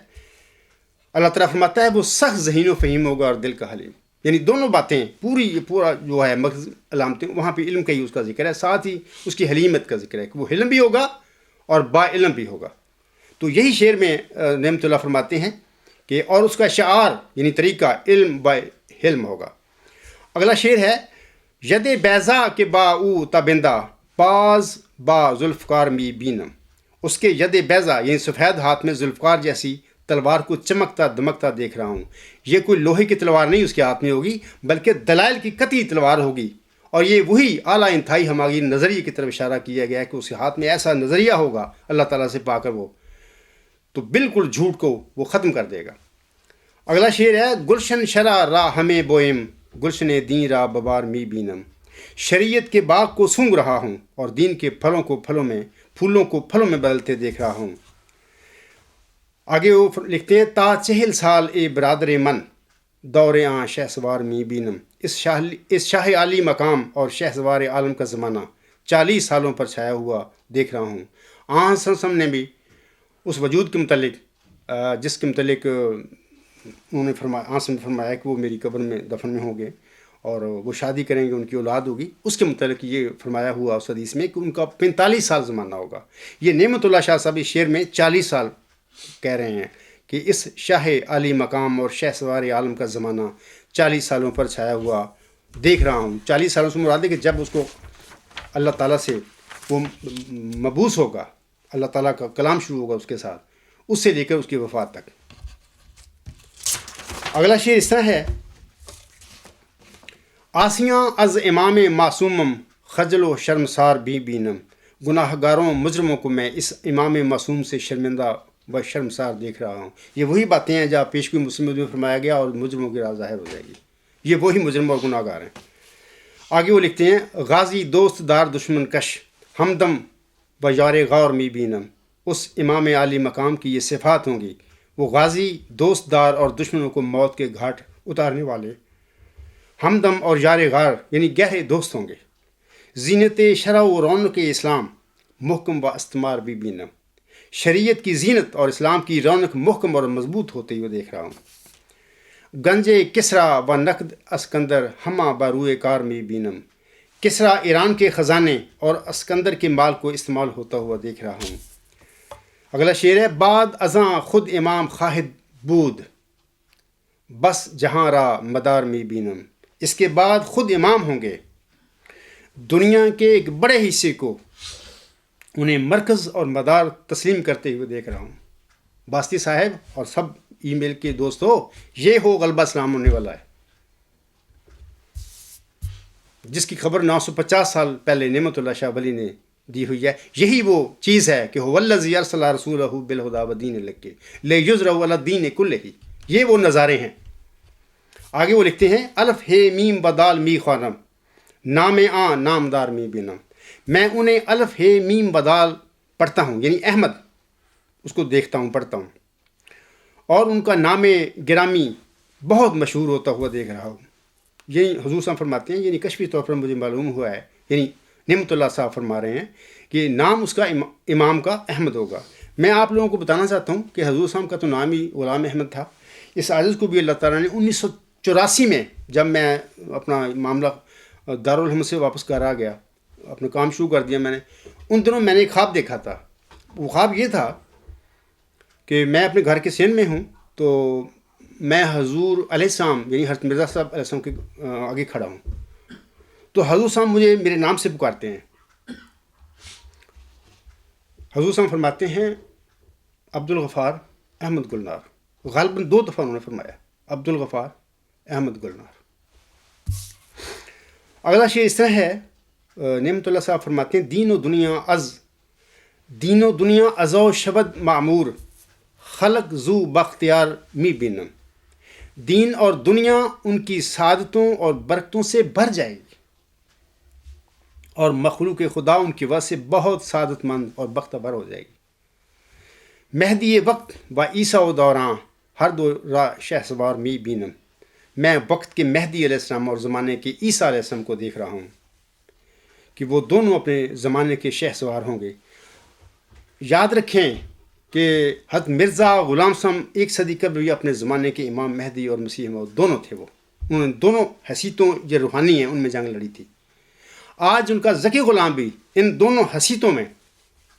اللہ تعالیٰ فرماتا ہے وہ سخت ذہین و فہیم ہوگا اور دل کا حلیم. یعنی دونوں باتیں پورا جو ہے مغز علامتیں وہاں پہ علم کا ہی اس کا ذکر ہے، ساتھ ہی اس کی حلیمت کا ذکر ہے کہ وہ علم بھی ہوگا اور با علم بھی ہوگا. تو یہی شعر میں نعمت اللہ فرماتے ہیں کہ اور اس کا شعار یعنی طریقہ علم با حلم ہوگا. اگلا شعر ہے ید بیضا کے با او تابندہ باز با ذوالفقار می بینم. اس کے ید بیضا یعنی سفید ہاتھ میں ذوالفقار جیسی تلوار کو چمکتا دمکتا دیکھ رہا ہوں. یہ کوئی لوہے کی تلوار نہیں اس کے ہاتھ میں ہوگی، بلکہ دلائل کی قطعی تلوار ہوگی. اور یہ وہی اعلیٰ انتہائی ہماگیر نظریے کی طرف اشارہ کیا گیا ہے کہ اس کے ہاتھ میں ایسا نظریہ ہوگا اللہ تعالیٰ سے پا کر وہ تو بالکل جھوٹ کو وہ ختم کر دے گا. اگلا شعر ہے گلشن شرع را ہمیں بوئم گلشن دین را ببار می بینم. شریعت کے باغ کو سونگ رہا ہوں اور دین کے پھولوں کو پھلوں میں بدلتے دیکھ رہا ہوں. آگے وہ لکھتے ہیں تا 40 سال اے برادر من دور شہ سوار می بینم. اس شاہ علی مقام اور شہ سوار عالم کا زمانہ 40 سالوں پر چھایا ہوا دیکھ رہا ہوں. سم نے بھی اس وجود کے متعلق جس کے متعلق انہوں نے فرمایا کہ وہ میری قبر میں دفن میں ہوں گے، اور وہ شادی کریں گے، ان کی اولاد ہوگی، اس کے متعلق یہ فرمایا ہوا اس حدیث میں کہ ان کا 45 سال زمانہ ہوگا۔ یہ نعمت اللہ شاہ صاحب اس شعر میں 40 سال کہہ رہے ہیں کہ اس شاہ عالی مقام اور شہ سوار عالم کا زمانہ 40 سالوں پر چھایا ہوا دیکھ رہا ہوں۔ 40 سالوں سے مراد ہے کہ جب اس کو اللہ تعالیٰ سے وہ مبعوث ہوگا، اللہ تعالیٰ کا کلام شروع ہوگا اس کے ساتھ، اس سے لے کر اس کی وفات تک۔ اگلا شعر اس طرح ہے: آسیاں از امام معصومم خجل و شرمسار بھی بینم، گناہ گاروں مجرموں کو میں اس امام معصوم سے شرمندہ و شرمسار دیکھ رہا ہوں۔ یہ وہی باتیں ہیں جہاں پیشگوئی مسلم میں فرمایا گیا اور مجرموں کی راہ ظاہر ہو جائے گی۔ یہ وہی مجرم اور گناہ گار ہیں۔ آگے وہ لکھتے ہیں: غازی دوست دار دشمن کش ہمدم و یار غور می بینم، اس امام عالی مقام کی یہ صفات ہوں گی، وہ غازی دوست دار اور دشمنوں کو موت کے گھاٹ اتارنے والے، ہمدم اور یار غار یعنی گہرے دوست ہوں گے۔ زینت شرع و رونق اسلام محکم و استمار بھی بینم، شریعت کی زینت اور اسلام کی رونق محکم اور مضبوط ہوتے ہوئے دیکھ رہا ہوں۔ گنج کسرا و نقد اسکندر ہمہ باروئے کار میں بینم، کسرا ایران کے خزانے اور اسکندر کے مال کو استعمال ہوتا ہوا دیکھ رہا ہوں۔ اگلا شعر ہے: بعد ازاں خود امام خواہد بود بس جہاں را مدار میں بینم، اس کے بعد خود امام ہوں گے، دنیا کے ایک بڑے حصے کو انہیں مرکز اور مدار تسلیم کرتے ہوئے دیکھ رہا ہوں۔ باستی صاحب اور سب ای میل کے دوست ہو، یہ ہو غلبہ اسلام ہونے والا ہے، جس کی خبر 950 سال پہلے نعمت اللہ شاہ ولی نے دی ہوئی ہے۔ یہی وہ چیز ہے کہ هو الذی ارسل رسولہ بالہدی ودین الحق لیظہرہ علی الدین کلہ، یہ وہ نظارے ہیں۔ آگے وہ لکھتے ہیں: الف ہے میم بدال می خوانم نام نامدار می بینم، میں انہیں الف ہے میم بدال پڑھتا ہوں، یعنی احمد، اس کو دیکھتا ہوں، پڑھتا ہوں، اور ان کا نام گرامی بہت مشہور ہوتا ہوا دیکھ رہا ہوں۔ یعنی حضور صاحب فرماتے ہیں، یعنی کشفی طور پر مجھے معلوم ہوا ہے، یعنی نعمت اللہ صاحب فرما رہے ہیں کہ نام اس کا امام کا احمد ہوگا۔ میں آپ لوگوں کو بتانا چاہتا ہوں کہ حضور صاحب کا تو نام ہی غلام احمد تھا۔ اس عاجز کو بھی اللہ تعالیٰ نے 1984 میں، جب میں اپنا معاملہ دارالحمد سے واپس گھر آ گیا، اپنا کام شروع کر دیا میں نے، ان دنوں میں نے ایک خواب دیکھا تھا۔ وہ خواب یہ تھا کہ میں اپنے گھر کے سین میں ہوں، تو میں حضور علیہ السلام یعنی حضرت مرزا صاحب علیہ السلام کے آگے کھڑا ہوں، تو حضور صاحب مجھے میرے نام سے پکارتے ہیں۔ حضور صاحب فرماتے ہیں عبدالغفار احمد گلنار، غالباً 2 دفعہ انہوں نے فرمایا عبدالغفار احمد گلنار۔ اگلا شعر اس طرح ہے: نعمت اللہ صاحب فرماتے ہیں: دین و دنیا ازو شبد معمور خلق زو بختیار می بینم، دین اور دنیا ان کی سعادتوں اور برکتوں سے بھر جائے گی، اور مخلوق خدا ان کی وجہ سے بہت سعادت مند اور بختہ بر ہو جائے گی۔ مہدی وقت و عیسیٰ و دوراں ہر دو را شہ سوار می بینم، میں وقت کے مہدی علیہ السلام اور زمانے کے عیسیٰ علیہ السلام کو دیکھ رہا ہوں کہ وہ دونوں اپنے زمانے کے شہ سوار ہوں گے۔ یاد رکھیں کہ حضرت مرزا غلام صاحب 1 صدی قبل بھی اپنے زمانے کے امام مہدی اور مسیح موعود دونوں تھے۔ وہ انہوں نے دونوں حیثیتوں جو روحانی ہیں ان میں جنگ لڑی تھی۔ آج ان کا ذکی غلام بھی ان دونوں حیثیتوں میں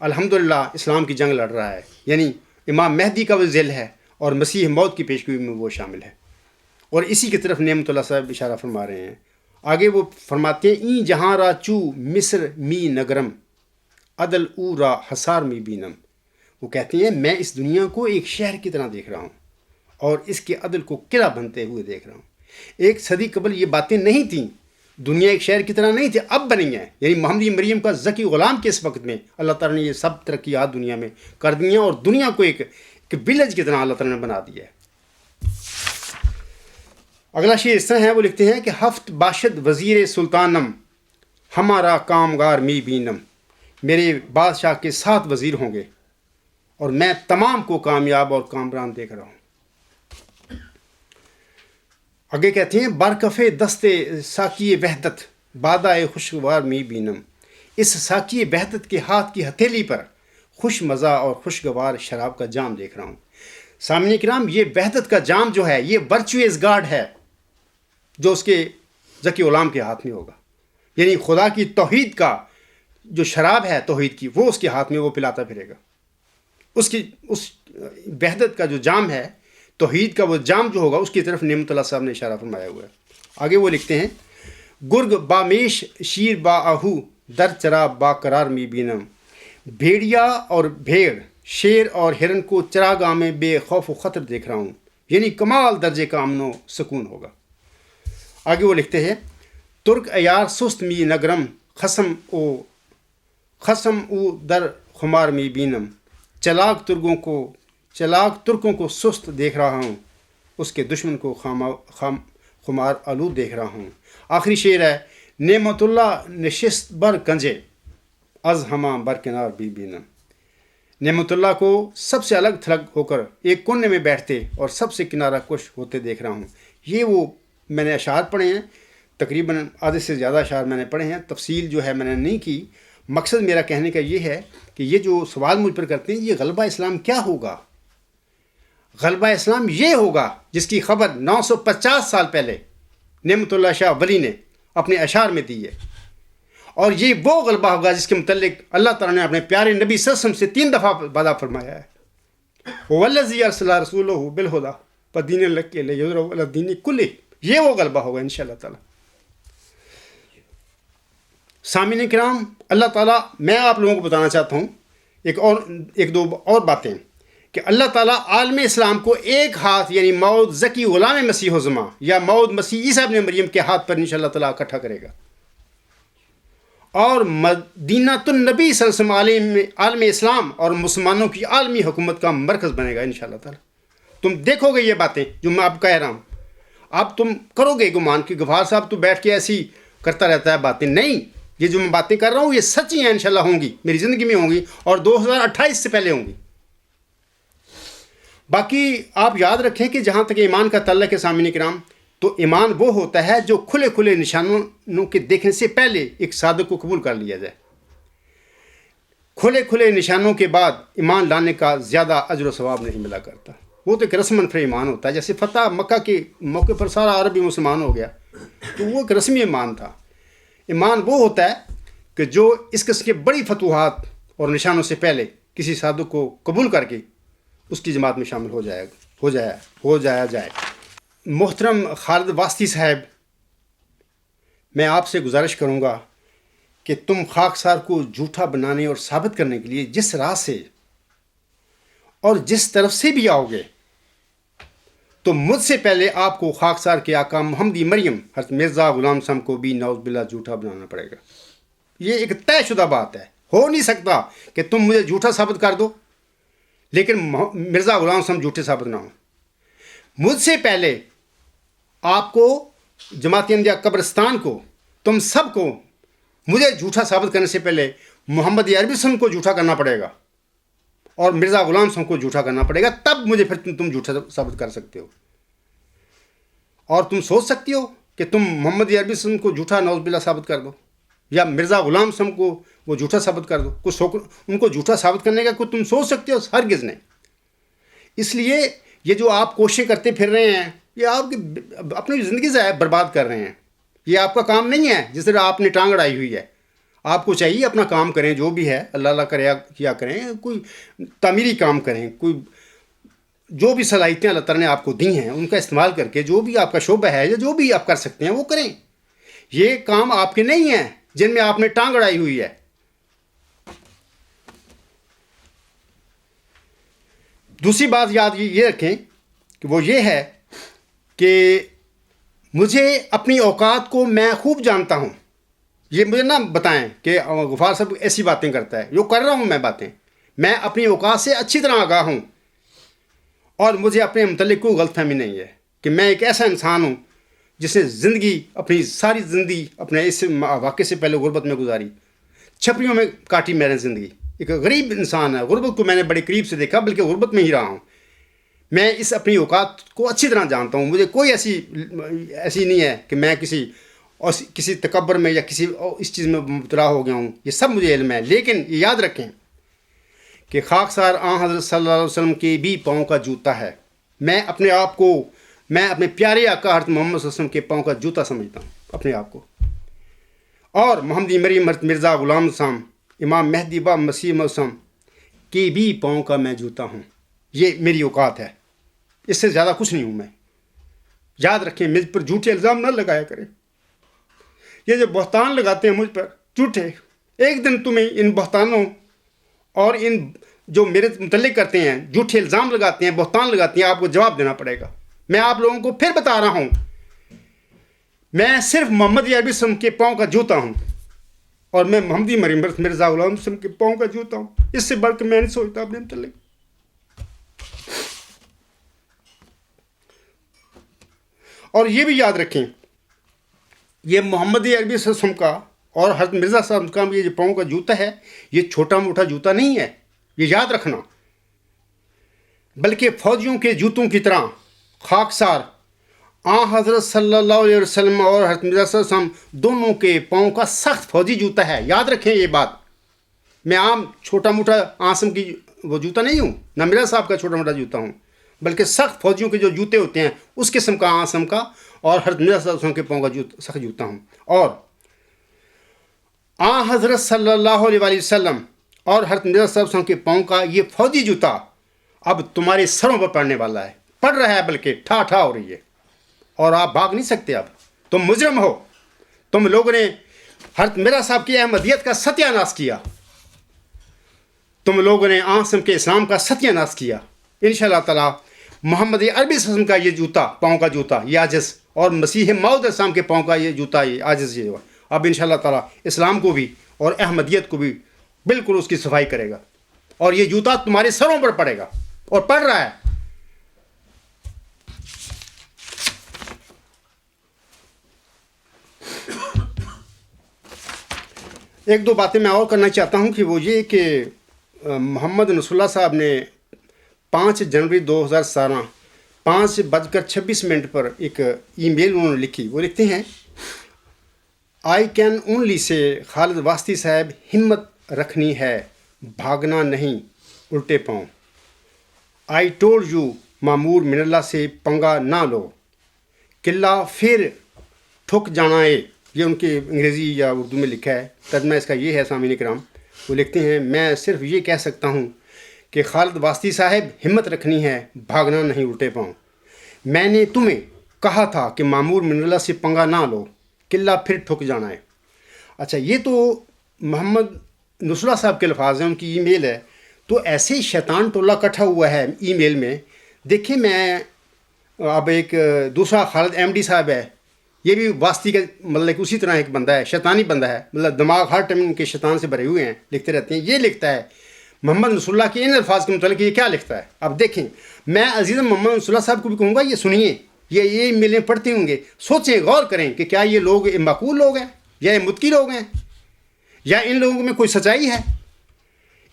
الحمدللہ اسلام کی جنگ لڑ رہا ہے، یعنی امام مہدی کا وہ ذیل ہے اور مسیح موعود کی پیشگوئی میں وہ شامل ہے، اور اسی کی طرف نعمت اللہ صاحب اشارہ فرما رہے ہیں۔ آگے وہ فرماتے ہیں: این جہاں را چو مصر می نگرم عدل او را حصار می بینم، وہ کہتے ہیں میں اس دنیا کو ایک شہر کی طرح دیکھ رہا ہوں اور اس کے عدل کو قلعہ بنتے ہوئے دیکھ رہا ہوں۔ 1 صدی قبل یہ باتیں نہیں تھیں، دنیا ایک شہر کی طرح نہیں تھی، اب بنی ہیں، یعنی محمد مریم کا ذکی غلام کے اس وقت میں اللہ تعالیٰ نے یہ سب ترقیات دنیا میں کر دی ہیں، اور دنیا کو ایک ولیج کی طرح اللہ تعالیٰ نے بنا دیا ہے۔ اگلا شعر اس طرح ہے، وہ لکھتے ہیں کہ ہفت باشد وزیر سلطانم ہمارا کامگار می بینم، میرے بادشاہ کے 7 وزیر ہوں گے اور میں تمام کو کامیاب اور کامران دیکھ رہا ہوں۔ آگے کہتے ہیں: برکف دست ساکی وحدت بادائے خوشگوار می بینم، اس ساکی وحدت کے ہاتھ کی ہتھیلی پر خوش مزہ اور خوشگوار شراب کا جام دیکھ رہا ہوں۔ سامعین کرام، یہ وحدت کا جام جو ہے یہ ورچوئس گارڈ ہے جو اس کے ذکی غلام کے ہاتھ میں ہوگا. یعنی خدا کی توحید کا جو شراب ہے توحید کی وہ اس کے ہاتھ میں وہ پلاتا پھرے گا. اس وحدت کا جو جام ہے توحید کا وہ جام جو ہوگا اس کی طرف نعمت اللہ صاحب نے اشارہ فرمایا ہوا ہے. آگے وہ لکھتے ہیں گرگ با میش شیر با آہو در چرا با قرار می بینم. بھیڑیا اور بھیڑ شیر اور ہرن کو چراگاہ میں بے خوف و خطر دیکھ رہا ہوں. یعنی کمال درجے کا امن و سکون ہوگا. آگے وہ لکھتے ہیں ترک ایار سست می نگرم خسم او در خمار می بینم. چلاک ترکوں کو سست دیکھ رہا ہوں اس کے دشمن کو خمار آلود دیکھ رہا ہوں. آخری شعر ہے نعمت اللہ نشست بر کنجے از ہماں برکنار بھی بینم. نعمت اللہ کو سب سے الگ تھلگ ہو کر ایک کونے میں بیٹھتے اور سب سے کنارہ کش ہوتے دیکھ رہا ہوں. یہ وہ میں نے اشعار پڑھے ہیں، تقریباً آدھے سے زیادہ اشعار میں نے پڑھے ہیں. تفصیل جو ہے میں نے نہیں کی. مقصد میرا کہنے کا یہ ہے کہ یہ جو سوال مجھ پر کرتے ہیں یہ غلبہ اسلام کیا ہوگا. غلبہ اسلام یہ ہوگا جس کی خبر 950 سال پہلے نعمت اللہ شاہ ولی نے اپنے اشعار میں دی ہے. اور یہ وہ غلبہ ہوگا جس کے متعلق اللہ تعالیٰ نے اپنے پیارے نبی صلی اللہ علیہ وسلم سے 3 دفعہ وعدہ فرمایا ہے. وَالَّذِي أَرْسَلَ رَسُولَهُ بِالْهُدَىٰ وَدِينِ الْحَقِّ لِيُظْهِرَهُ عَلَى الدِّينِ كُلِّهِ. یہ وہ غلبہ ہوگا انشاءاللہ تعالیٰ. سامعین کرام، اللہ تعالیٰ میں آپ لوگوں کو بتانا چاہتا ہوں ایک دو اور باتیں کہ اللہ تعالیٰ عالم اسلام کو ایک ہاتھ یعنی مود ذکی غلام مسیح زماں یا مود مسیح عیسیٰ ابن مریم کے ہاتھ پر انشاءاللہ تعالیٰ اکٹھا کرے گا اور مدینہ النبی صلی اللہ علیہ وسلم عالم اسلام اور مسلمانوں کی عالمی حکومت کا مرکز بنے گا انشاءاللہ تعالیٰ. تم دیکھو گے یہ باتیں جو میں آپ کہہ رہا ہوں. اب تم کرو گے گمان کہ غفار صاحب تو بیٹھ کے ایسی کرتا رہتا ہے باتیں. نہیں، یہ جو میں باتیں کر رہا ہوں یہ سچی ہیں، انشاءاللہ ہوں گی، میری زندگی میں ہوں گی اور 2028 سے پہلے ہوں گی. باقی آپ یاد رکھیں کہ جہاں تک ایمان کا تعلق ہے سامعین کرام، تو ایمان وہ ہوتا ہے جو کھلے کھلے نشانوں کے دیکھنے سے پہلے ایک صادق کو قبول کر لیا جائے. کھلے کھلے نشانوں کے بعد ایمان لانے کا زیادہ اجر و ثواب نہیں ملا کرتا. وہ تو ایک رسم الفر ایمان ہوتا ہے. جیسے فتح مکہ کے موقع پر سارا عربی مسلمان ہو گیا تو وہ ایک رسمی ایمان تھا. ایمان وہ ہوتا ہے کہ جو اس قسم کے بڑی فتوحات اور نشانوں سے پہلے کسی صادق کو قبول کر کے اس کی جماعت میں شامل ہو جایا جائے. محترم خالد واسطی صاحب، میں آپ سے گزارش کروں گا کہ تم خاکسار کو جھوٹا بنانے اور ثابت کرنے کے لیے جس راہ سے اور جس طرف سے بھی آؤ گے تو مجھ سے پہلے آپ کو خاکسار کے آقا محمدی مریم حضرت مرزا غلام صاحب کو بھی نعوذ باللہ جھوٹا بنانا پڑے گا. یہ ایک طے شدہ بات ہے. ہو نہیں سکتا کہ تم مجھے جھوٹا ثابت کر دو لیکن مرزا غلام صاحب جھوٹے ثابت نہ ہوں. مجھ سے پہلے آپ کو، جماعت احمدیہ قبرستان کو، تم سب کو مجھے جھوٹا ثابت کرنے سے پہلے محمد عربی صاحب کو جھوٹا کرنا پڑے گا اور مرزا غلام صاحب کو جھوٹا کرنا پڑے گا، تب مجھے پھر تم جھوٹا ثابت کر سکتے ہو. اور تم سوچ سکتے ہو کہ تم محمد عربی صاحب کو جھوٹا نعوذ باللہ ثابت کر دو یا مرزا غلام صاحب کو وہ جھوٹا ثابت کر دو. ان کو جھوٹا ثابت کرنے کا کوئی تم سوچ سکتے ہو؟ ہرگز نہیں. اس لیے یہ جو آپ کوششیں کرتے پھر رہے ہیں یہ آپ کی اپنی زندگی سے برباد کر رہے ہیں. یہ آپ کا کام نہیں ہے جس طرح آپ نے ٹانگ اڑائی ہوئی ہے. آپ کو چاہیے اپنا کام کریں، جو بھی ہے اللہ اللہ کیا کریں، کوئی تعمیری کام کریں، کوئی جو بھی صلاحیتیں اللہ تعالیٰ نے آپ کو دی ہیں ان کا استعمال کر کے جو بھی آپ کا شعبہ ہے یا جو بھی آپ کر سکتے ہیں وہ کریں. یہ کام آپ کے نہیں ہیں جن میں آپ نے ٹانگ اڑائی ہوئی ہے. دوسری بات یاد یہ رکھیں کہ وہ یہ ہے کہ مجھے اپنی اوقات کو میں خوب جانتا ہوں. یہ مجھے نہ بتائیں کہ غفار صاحب ایسی باتیں کرتا ہے. جو کر رہا ہوں میں باتیں، میں اپنی اوقات سے اچھی طرح آگاہ ہوں اور مجھے اپنے متعلق کوئی غلط فہمی نہیں ہے کہ میں ایک ایسا انسان ہوں جس نے زندگی، اپنی ساری زندگی اپنے اس واقعے سے پہلے غربت میں گزاری، چھپڑیوں میں کاٹی میں نے زندگی. ایک غریب انسان ہے. غربت کو میں نے بڑے قریب سے دیکھا، بلکہ غربت میں ہی رہا ہوں. میں اس اپنی اوقات کو اچھی طرح جانتا ہوں. مجھے کوئی ایسی نہیں ہے کہ میں کسی تکبر میں یا کسی اس چیز میں مبتلا ہو گیا ہوں. یہ سب مجھے علم ہے. لیکن یہ یاد رکھیں کہ خاکسار حضرت صلی اللہ علیہ وسلم کے بھی پاؤں کا جوتا ہے. میں اپنے آپ کو، میں اپنے پیارے آقا حضرت محمد صلی اللہ علیہ وسلم کے پاؤں کا جوتا سمجھتا ہوں. اپنے آپ کو. اور محمد مریم مرزا غلام سام امام مہدی با مسیح موسم کے بھی پاؤں کا میں جوتا ہوں. یہ میری اوقات ہے، اس سے زیادہ کچھ نہیں ہوں میں. یاد رکھیں، مجھ پر جھوٹے الزام نہ لگایا کریں. یہ جو بہتان لگاتے ہیں مجھ پر جھوٹے، ایک دن تمہیں ان بہتانوں اور ان جو میرے متعلق کرتے ہیں، جھوٹے الزام لگاتے ہیں، بہتان لگاتے ہیں، آپ کو جواب دینا پڑے گا. میں آپ لوگوں کو پھر بتا رہا ہوں، میں صرف محمد عربی وسلم کے پاؤں کا جوتا ہوں، اور میں محمدی مریم مرزا غلام وسلم کے پاؤں کا جوتا ہوں. اس سے بڑھ کے میں نہیں سوچتا اپنے متعلق. اور یہ بھی یاد رکھیں، یہ محمد عربی وسلم کا اور حضرت مرزا صاحب کا یہ جو پاؤں کا جوتا ہے، یہ چھوٹا موٹا جوتا نہیں ہے، یہ یاد رکھنا. بلکہ فوجیوں کے جوتوں کی طرح خاکسار حضرت صلی اللہ علیہ وسلم اور حضرت مرزا صلی اللہ علیہ وسلم دونوں کے پاؤں کا سخت فوجی جوتا ہے. یاد رکھیں یہ بات. میں عام چھوٹا موٹا آسم کی وہ جوتا نہیں ہوں، نہ مرزا صاحب کا چھوٹا موٹا جوتا ہوں، بلکہ سخت فوجیوں کے جو جوتے ہوتے ہیں اس قسم کا آسم کا اور حضرت مرزا صلی اللہ علیہ وسلم کے پاؤں کا سخت جوتا ہوں. اور حضرت صلی اللہ علیہ وسلم اور حضرت مرزا صلی اللہ علیہ وسلم کے پاؤں کا یہ فوجی جوتا اب تمہارے سروں پر پڑنے والا ہے، پڑ رہا ہے، بلکہ ٹھا ٹھا ہو رہی ہے، اور آپ بھاگ نہیں سکتے. اب تم مجرم ہو. تم لوگوں نے حضرت مرزا صاحب کی احمدیت کا ستیہ ناش کیا. تم لوگوں نے آسم کے اسلام کا ستیہ ناش کیا. انشاءاللہ تعالی محمد عربی وسلم کا یہ جوتا، پاؤں کا جوتا، یہ عاجز، اور مسیح موعود السلام کے پاؤں کا یہ جوتا، یہ عاجز، یہ اب انشاءاللہ تعالی اسلام کو بھی اور احمدیت کو بھی بالکل اس کی صفائی کرے گا، اور یہ جوتا تمہارے سروں پر پڑے گا، اور پڑ رہا ہے. ایک دو باتیں میں اور کرنا چاہتا ہوں کہ وہ یہ کہ محمد نصر اللہ صاحب نے 5 جنوری 2017 5:26 پر ایک ای میل انہوں نے لکھی. وہ لکھتے ہیں، آئی کین اونلی سے خالد واسطی صاحب، ہمت رکھنی ہے، بھاگنا نہیں الٹے پاؤں. آئی ٹولڈ یو معمور من اللہ سے پنگا نہ لو، قلعہ پھر ٹھک جانا ہے. یہ ان کے انگریزی یا اردو میں لکھا ہے، ترجمہ اس کا یہ ہے. سامعین کرام، وہ لکھتے ہیں، میں صرف یہ کہہ سکتا ہوں کہ خالد واسطی صاحب، ہمت رکھنی ہے، بھاگنا نہیں الٹے پاؤں. میں نے تمہیں کہا تھا کہ معمور من اللہ سے پنگا نہ لو، قلعہ پھر ٹھک جانا ہے. اچھا، یہ تو محمد نصر اللہ صاحب کے الفاظ ہیں، ان کی ای میل ہے. تو ایسے شیطان ٹولہ کٹھا ہوا ہے ای میل میں. دیکھیں، میں اب ایک دوسرا خالد احمدی صاحب ہے، یہ بھی واسطی کا مطلب اسی طرح ایک بندہ ہے، شیطانی بندہ ہے، مطلب دماغ ہر ٹائم ان کے شیطان سے بھرے ہوئے ہیں، لکھتے رہتے ہیں. یہ لکھتا ہے محمد نصر اللہ کے ان الفاظ کے متعلق، یہ کیا لکھتا ہے. اب دیکھیں، میں عزیز محمد نصر اللہ صاحب کو بھی کہوں گا، یہ سنیے، یہ میلیں پڑھتے ہوں گے، سوچیں، غور کریں کہ کیا یہ لوگ معقول لوگ ہیں یا متقی لوگ ہیں، یا ان لوگوں میں کوئی سچائی ہے.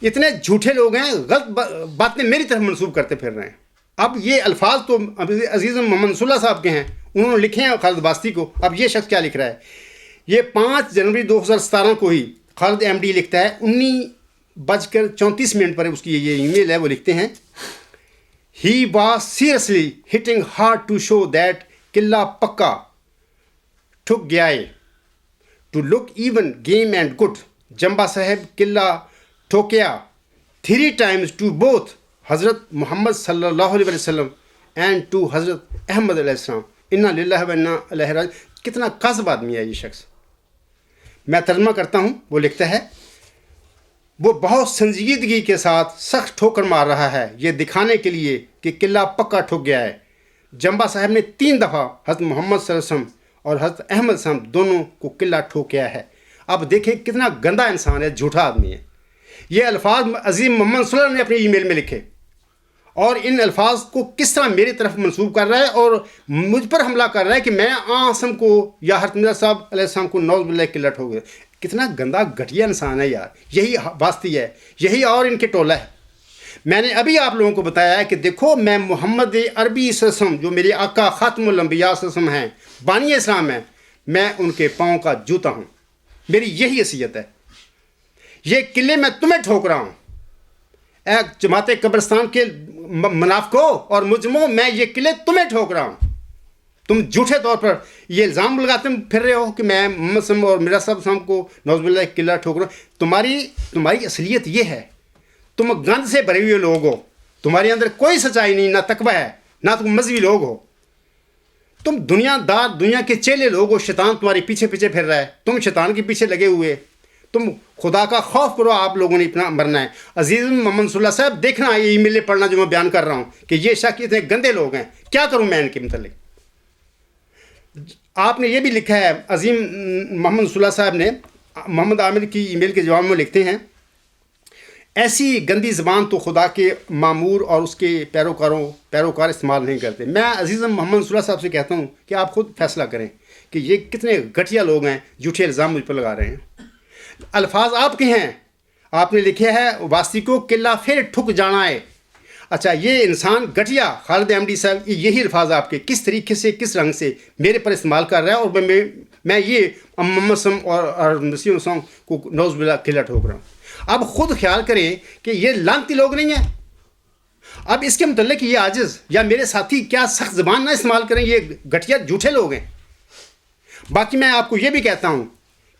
اتنے جھوٹے لوگ ہیں، غلط باتیں میری طرف منسوب کرتے پھر رہے ہیں. اب یہ الفاظ تو عزیز محمد نصر اللہ صاحب کے ہیں، انہوں نے لکھے ہیں خالد واسطی کو. اب یہ شخص کیا لکھ رہا ہے، یہ 5 جنوری 2017 کو ہی خالد احمدی لکھتا ہے، 19:34 پر اس کی یہ ای میل ہے. وہ لکھتے ہیں، he was seriously hitting hard to show that قلعہ پکا ٹھک گیا ہے، to look even game and good. Jumba صاحب قلعہ ٹھوکیا 3 times ٹو بوتھ حضرت محمد صلی اللہ علیہ وسلم اینڈ ٹو حضرت احمد علیہ السلام. انا للہ و انا الیہ راجعون. کتنا کاذب آدمی ہے یہ شخص. میں ترجمہ کرتا ہوں. وہ لکھتا ہے، وہ بہت سنجیدگی کے ساتھ سخت ٹھوکر مار رہا ہے یہ دکھانے کے لیے کہ قلعہ پکا ٹھک گیا ہے. جمبا صاحب نے 3 دفعہ حضرت محمد صلی اللہ علیہ وسلم اور حضرت احمد صلی اللہ علیہ وسلم دونوں کو قلعہ ٹھوکیا ہے. اب دیکھیں کتنا گندا انسان ہے، جھوٹا آدمی ہے. یہ الفاظ عظیم محمد صلی اللہ علیہ وسلم نے اپنی ای میل میں لکھے، اور ان الفاظ کو کس طرح میری طرف منسوب کر رہا ہے اور مجھ پر حملہ کر رہا ہے کہ میں آسم کو یا حضرت مرزا صاحب علیہ السلام کو نعوذ باللہ قلعہ ٹھوک گیا. کتنا گندا گھٹیا انسان ہے یار. یہی واسطی ہے، یہی اور ان کے ٹولہ ہے. میں نے ابھی آپ لوگوں کو بتایا ہے کہ دیکھو، میں محمد عربی صلی اللہ علیہ وسلم جو میرے آقا خاتم الانبیاء صلی اللہ علیہ وسلم ہیں، بانی اسلام ہیں، میں ان کے پاؤں کا جوتا ہوں. میری یہی حیثیت ہے. یہ قلعے میں تمہیں ٹھوک رہا ہوں، اے جماعت قبرستان کے منافقوں اور مجرموں، میں یہ قلعے تمہیں ٹھوک رہا ہوں. تم جھوٹے طور پر یہ الزام لگاتے پھر رہے ہو کہ میں محمد صلی اللہ علیہ وسلم اور مرزا صاحب کو نعوذ باللہ قلعہ ٹھوک رہا ہوں. تمہاری اصلیت یہ ہے، تم گند سے بھرے ہوئے لوگ ہو، تمہارے اندر کوئی سچائی نہیں، نہ تقوی ہے، نہ تم مذہبی لوگ ہو. تم دنیا کے چیلے لوگ ہو. شیطان تمہارے پیچھے پیچھے پھر رہا ہے، تم شیطان کے پیچھے لگے ہوئے. تم خدا کا خوف کرو، آپ لوگوں نے اتنا مرنا ہے. عزیز محمد صلی اللہ صاحب دیکھنا یہ ای میلیں پڑھنا جو میں بیان کر رہا ہوں کہ یہ شخص اتنے گندے لوگ ہیں، کیا کروں میں ان کے متعلق. آپ نے یہ بھی لکھا ہے، عظیم محمد صلی اللہ صاحب نے محمد عامر کی ای میل کے جواب میں لکھتے ہیں، ایسی گندی زبان تو خدا کے معمور اور اس کے پیروکار استعمال نہیں کرتے. میں عزیز محمد صلی اللہ صاحب سے کہتا ہوں کہ آپ خود فیصلہ کریں کہ یہ کتنے گھٹیا لوگ ہیں، جھوٹے الزام مجھ پر لگا رہے ہیں. الفاظ آپ کے ہیں، آپ نے لکھے ہے واسطی کو قلعہ پھر ٹھک جانا ہے. اچھا، یہ انسان گھٹیا خالد احمدی صاحب، یہی الفاظ آپ کے کس طریقے سے کس رنگ سے میرے پر استعمال کر رہا ہے، اور میں یہ محمد صلی اللہ علیہ وسلم اور مسیح وسلم کو نعوذ باللہ قلعہ ٹھوک رہا ہوں. اب خود خیال کریں کہ یہ لعنتی لوگ نہیں ہیں. اب اس کے متعلق یہ عاجز یا میرے ساتھی کیا سخت زبان نہ استعمال کریں، یہ گھٹیا جھوٹے لوگ ہیں. باقی میں آپ کو یہ بھی کہتا ہوں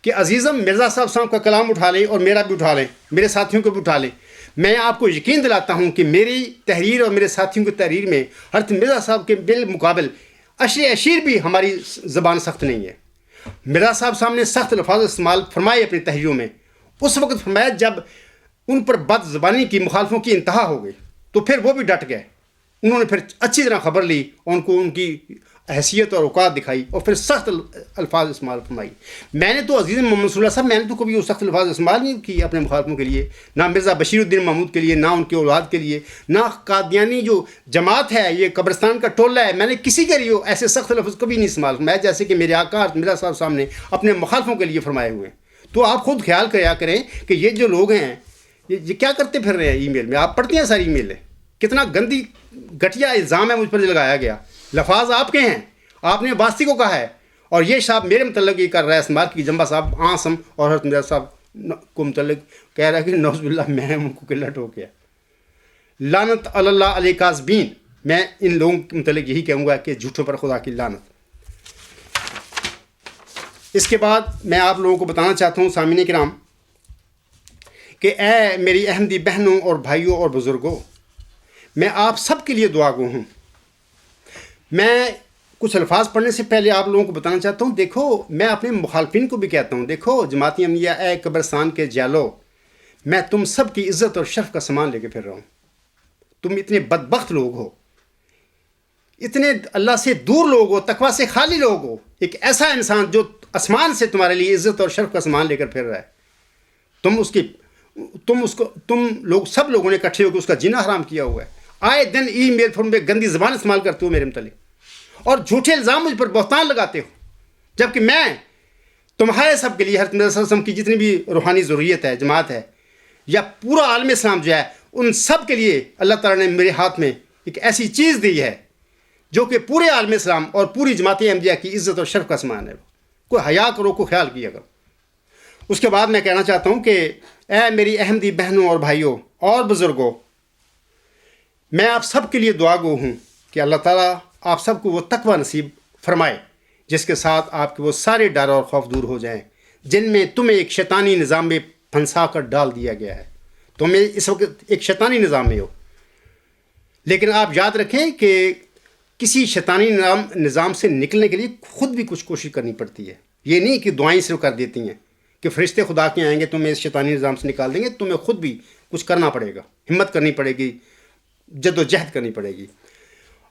کہ عزیزم مرزا صاحب کا کلام اٹھا لیں اور میرا بھی اٹھا لیں، میرے ساتھیوں کو بھی اٹھا لیں. میں آپ کو یقین دلاتا ہوں کہ میری تحریر اور میرے ساتھیوں کی تحریر میں حضرت مرزا صاحب کے بالمقابل اشیر بھی ہماری زبان سخت نہیں ہے. مرزا صاحب نے سخت الفاظ استعمال فرمائے اپنی تحریروں میں، اس وقت فرمایا جب ان پر بد زبانی کی مخالفوں کی انتہا ہو گئی، تو پھر وہ بھی ڈٹ گئے. انہوں نے پھر اچھی طرح خبر لی اور ان کو ان کی حیثیت اور اوقات دکھائی اور پھر سخت الفاظ استعمال فرمائی. میں نے تو عزیز محمد صلی اللہ صاحب، میں نے تو کبھی وہ سخت الفاظ استعمال نہیں کی اپنے مخالفوں کے لیے، نہ مرزا بشیر الدین محمود کے لیے، نہ ان کے اولاد کے لیے، نہ قادیانی جو جماعت ہے، یہ قبرستان کا ٹولہ ہے، میں نے کسی کے لیے ایسے سخت لفظ کبھی نہیں استعمال فرمایا جیسے کہ میرے آقا مرزا صاحب نے اپنے مخالفوں کے لیے فرمائے ہوئے ہیں. تو آپ خود خیال کیا کریں کہ یہ جو لوگ ہیں یہ کیا کرتے پھر رہے ہیں. ای میل میں آپ پڑھتے ہیں ساری ای میلیں، کتنا گندی گھٹیا الزام ہے مجھ پر لگایا گیا. لفاظ آپ کے ہیں، آپ نے واسطی کو کہا ہے، اور یہ صاحب میرے متعلق یہ کر رہا ہے استعمال کی جمبا صاحب آسم اور حضرت مرزا صاحب کو متعلق کہہ رہا ہے کہ نعوذ باللہ میں نے ان کو قلعہ ٹھوک کیا. لعنت اللہ علیہ کاذبین. میں ان لوگوں کے متعلق یہی کہوں گا کہ جھوٹوں پر خدا کی لعنت. اس کے بعد میں آپ لوگوں کو بتانا چاہتا ہوں سامعین کرام کہ اے میری احمدی بہنوں اور بھائیوں اور بزرگوں، میں آپ سب کے لیے دعا گو ہوں. میں کچھ الفاظ پڑھنے سے پہلے آپ لوگوں کو بتانا چاہتا ہوں، دیکھو میں اپنے مخالفین کو بھی کہتا ہوں، دیکھو جماعتی عملیہ، اے قبرستان کے جالو، میں تم سب کی عزت اور شرف کا سامان لے کے پھر رہا ہوں. تم اتنے بدبخت لوگ ہو، اتنے اللہ سے دور لوگ ہو، تقوی سے خالی لوگ ہو. ایک ایسا انسان جو آسمان سے تمہارے لیے عزت اور شرف کا سامان لے کر پھر رہا ہے، تم لوگ سب لوگوں نے اکٹھے ہو کے اس کا جینا حرام کیا ہوا ہے. آئے دن ای میل فون میں گندی زبان استعمال کرتے ہو میرے متعلق اور جھوٹے الزام مجھ پر بہتان لگاتے ہو، جبکہ میں تمہارے سب کے لیے حضرت مرزا صلی اللہ علیہ وسلم کی جتنی بھی روحانی ضروریت ہے، جماعت ہے یا پورا عالم اسلام جو ہے، ان سب کے لیے اللہ تعالیٰ نے میرے ہاتھ میں ایک ایسی چیز دی ہے جو کہ پورے عالم اسلام اور پوری جماعت احمدیہ کی عزت اور شرف کا سامان ہے. کوئی حیا کرو، کوئی خیال کیا کرو. اس کے بعد میں کہنا چاہتا ہوں کہ اے میری احمدی بہنوں اور بھائیوں اور بزرگوں، میں آپ سب کے لیے دعا گو ہوں کہ اللہ تعالیٰ آپ سب کو وہ تقوی نصیب فرمائے جس کے ساتھ آپ کے وہ سارے ڈر اور خوف دور ہو جائیں جن میں تمہیں ایک شیطانی نظام میں پھنسا کر ڈال دیا گیا ہے. تمہیں اس وقت ایک شیطانی نظام میں ہو، لیکن آپ یاد رکھیں کہ کسی شیطانی نظام سے نکلنے کے لیے خود بھی کچھ کوشش کرنی پڑتی ہے. یہ نہیں کہ دعائیں صرف کر دیتی ہیں کہ فرشتے خدا کے آئیں گے تمہیں اس شیطانی نظام سے نکال دیں گے. تمہیں خود بھی کچھ کرنا پڑے گا، ہمت کرنی پڑے گی، جد و جہد کرنی پڑے گی.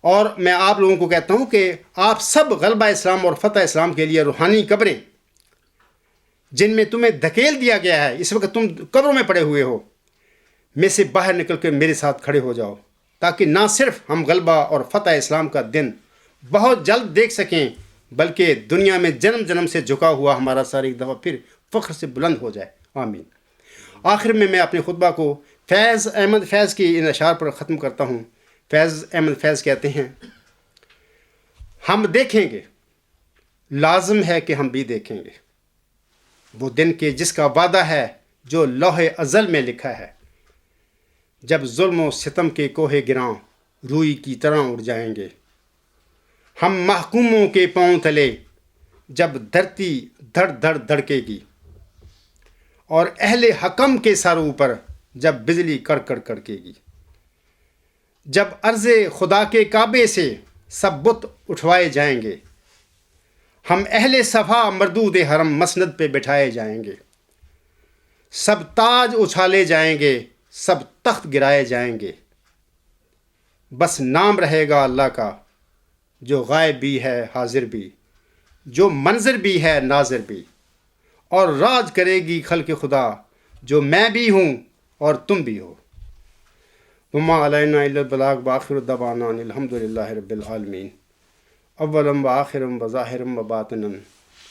اور میں آپ لوگوں کو کہتا ہوں کہ آپ سب غلبہ اسلام اور فتح اسلام کے لیے روحانی قبریں جن میں تمہیں دھکیل دیا گیا ہے، اس وقت تم قبروں میں پڑے ہوئے ہو، میں سے باہر نکل کے میرے ساتھ کھڑے ہو جاؤ تاکہ نہ صرف ہم غلبہ اور فتح اسلام کا دن بہت جلد دیکھ سکیں بلکہ دنیا میں جنم جنم سے جھکا ہوا ہمارا سر ایک دفعہ پھر فخر سے بلند ہو جائے. آمین. آخر میں اپنے خطبہ کو فیض احمد فیض کی ان اشعار پر ختم کرتا ہوں. فیض احمد فیض کہتے ہیں، ہم دیکھیں گے، لازم ہے کہ ہم بھی دیکھیں گے وہ دن کے جس کا وعدہ ہے جو لوح ازل میں لکھا ہے، جب ظلم و ستم کے کوہ گراں روئی کی طرح اڑ جائیں گے. ہم محکوموں کے پاؤں تلے جب دھرتی دھڑ دھڑ دھڑکے گی، اور اہل حکم کے سر اوپر جب بجلی کڑکڑ کڑکے گی، جب عرض خدا کے کعبے سے سب بت اٹھوائے جائیں گے، ہم اہل صفا مردود حرم مسند پہ بٹھائے جائیں گے، سب تاج اچھالے جائیں گے، سب تخت گرائے جائیں گے، بس نام رہے گا اللہ کا، جو غائب بھی ہے حاضر بھی، جو منظر بھی ہے ناظر بھی، اور راج کرے گی خلق خدا، جو میں بھی ہوں اور تم بھی ہو۔ وما علینا الا البلاغ، وآخر دعوانا ان الحمد للہ رب العالمین۔ اولم وآخرم وظاہرم وباطنم،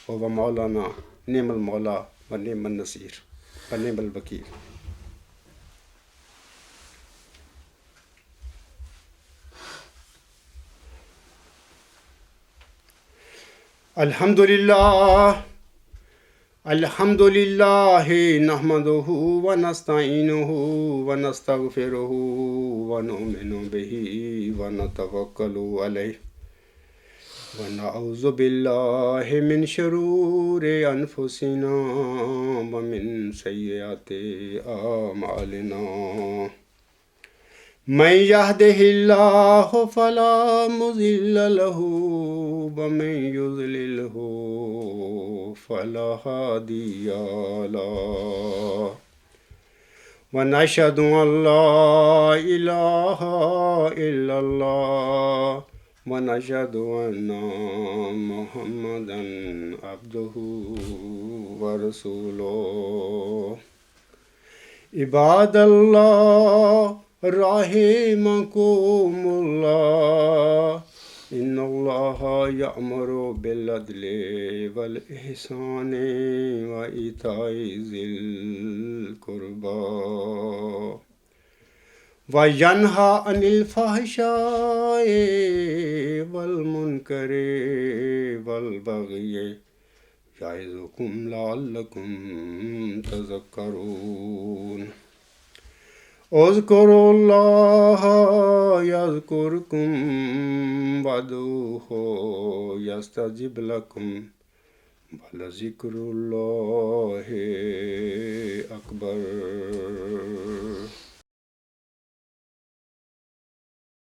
هو مولانا نعم المولا ونعم النصیر ونعم الوکیل۔ الحمد للہ الحمد للہ نحمدہ ونستعینہ ونستغفرہ ونؤمن بہ ونتوکل علیہ ونعوذ باللہ من شرور انفسنا ومن سیئات اعمالنا، من یہدہ اللہ فلا مضل لہ ومن یضللہ فلا ہادی لہ، ونشہد ان لا الہ الا اللہ ونشہد ان محمدا عبدہ ورسولہ۔ عباد اللہ رحمکم اللہ، ان اللہ یأمر بالعدل والاحسان وایتاء ذی القربی وینہی عن الفحشاء والمنکر والبغی یعظکم لعلکم تذکرون۔ اذکروا اللہ یذکرکم وادعوہ یستجب لکم ولذکر اللہ اکبر۔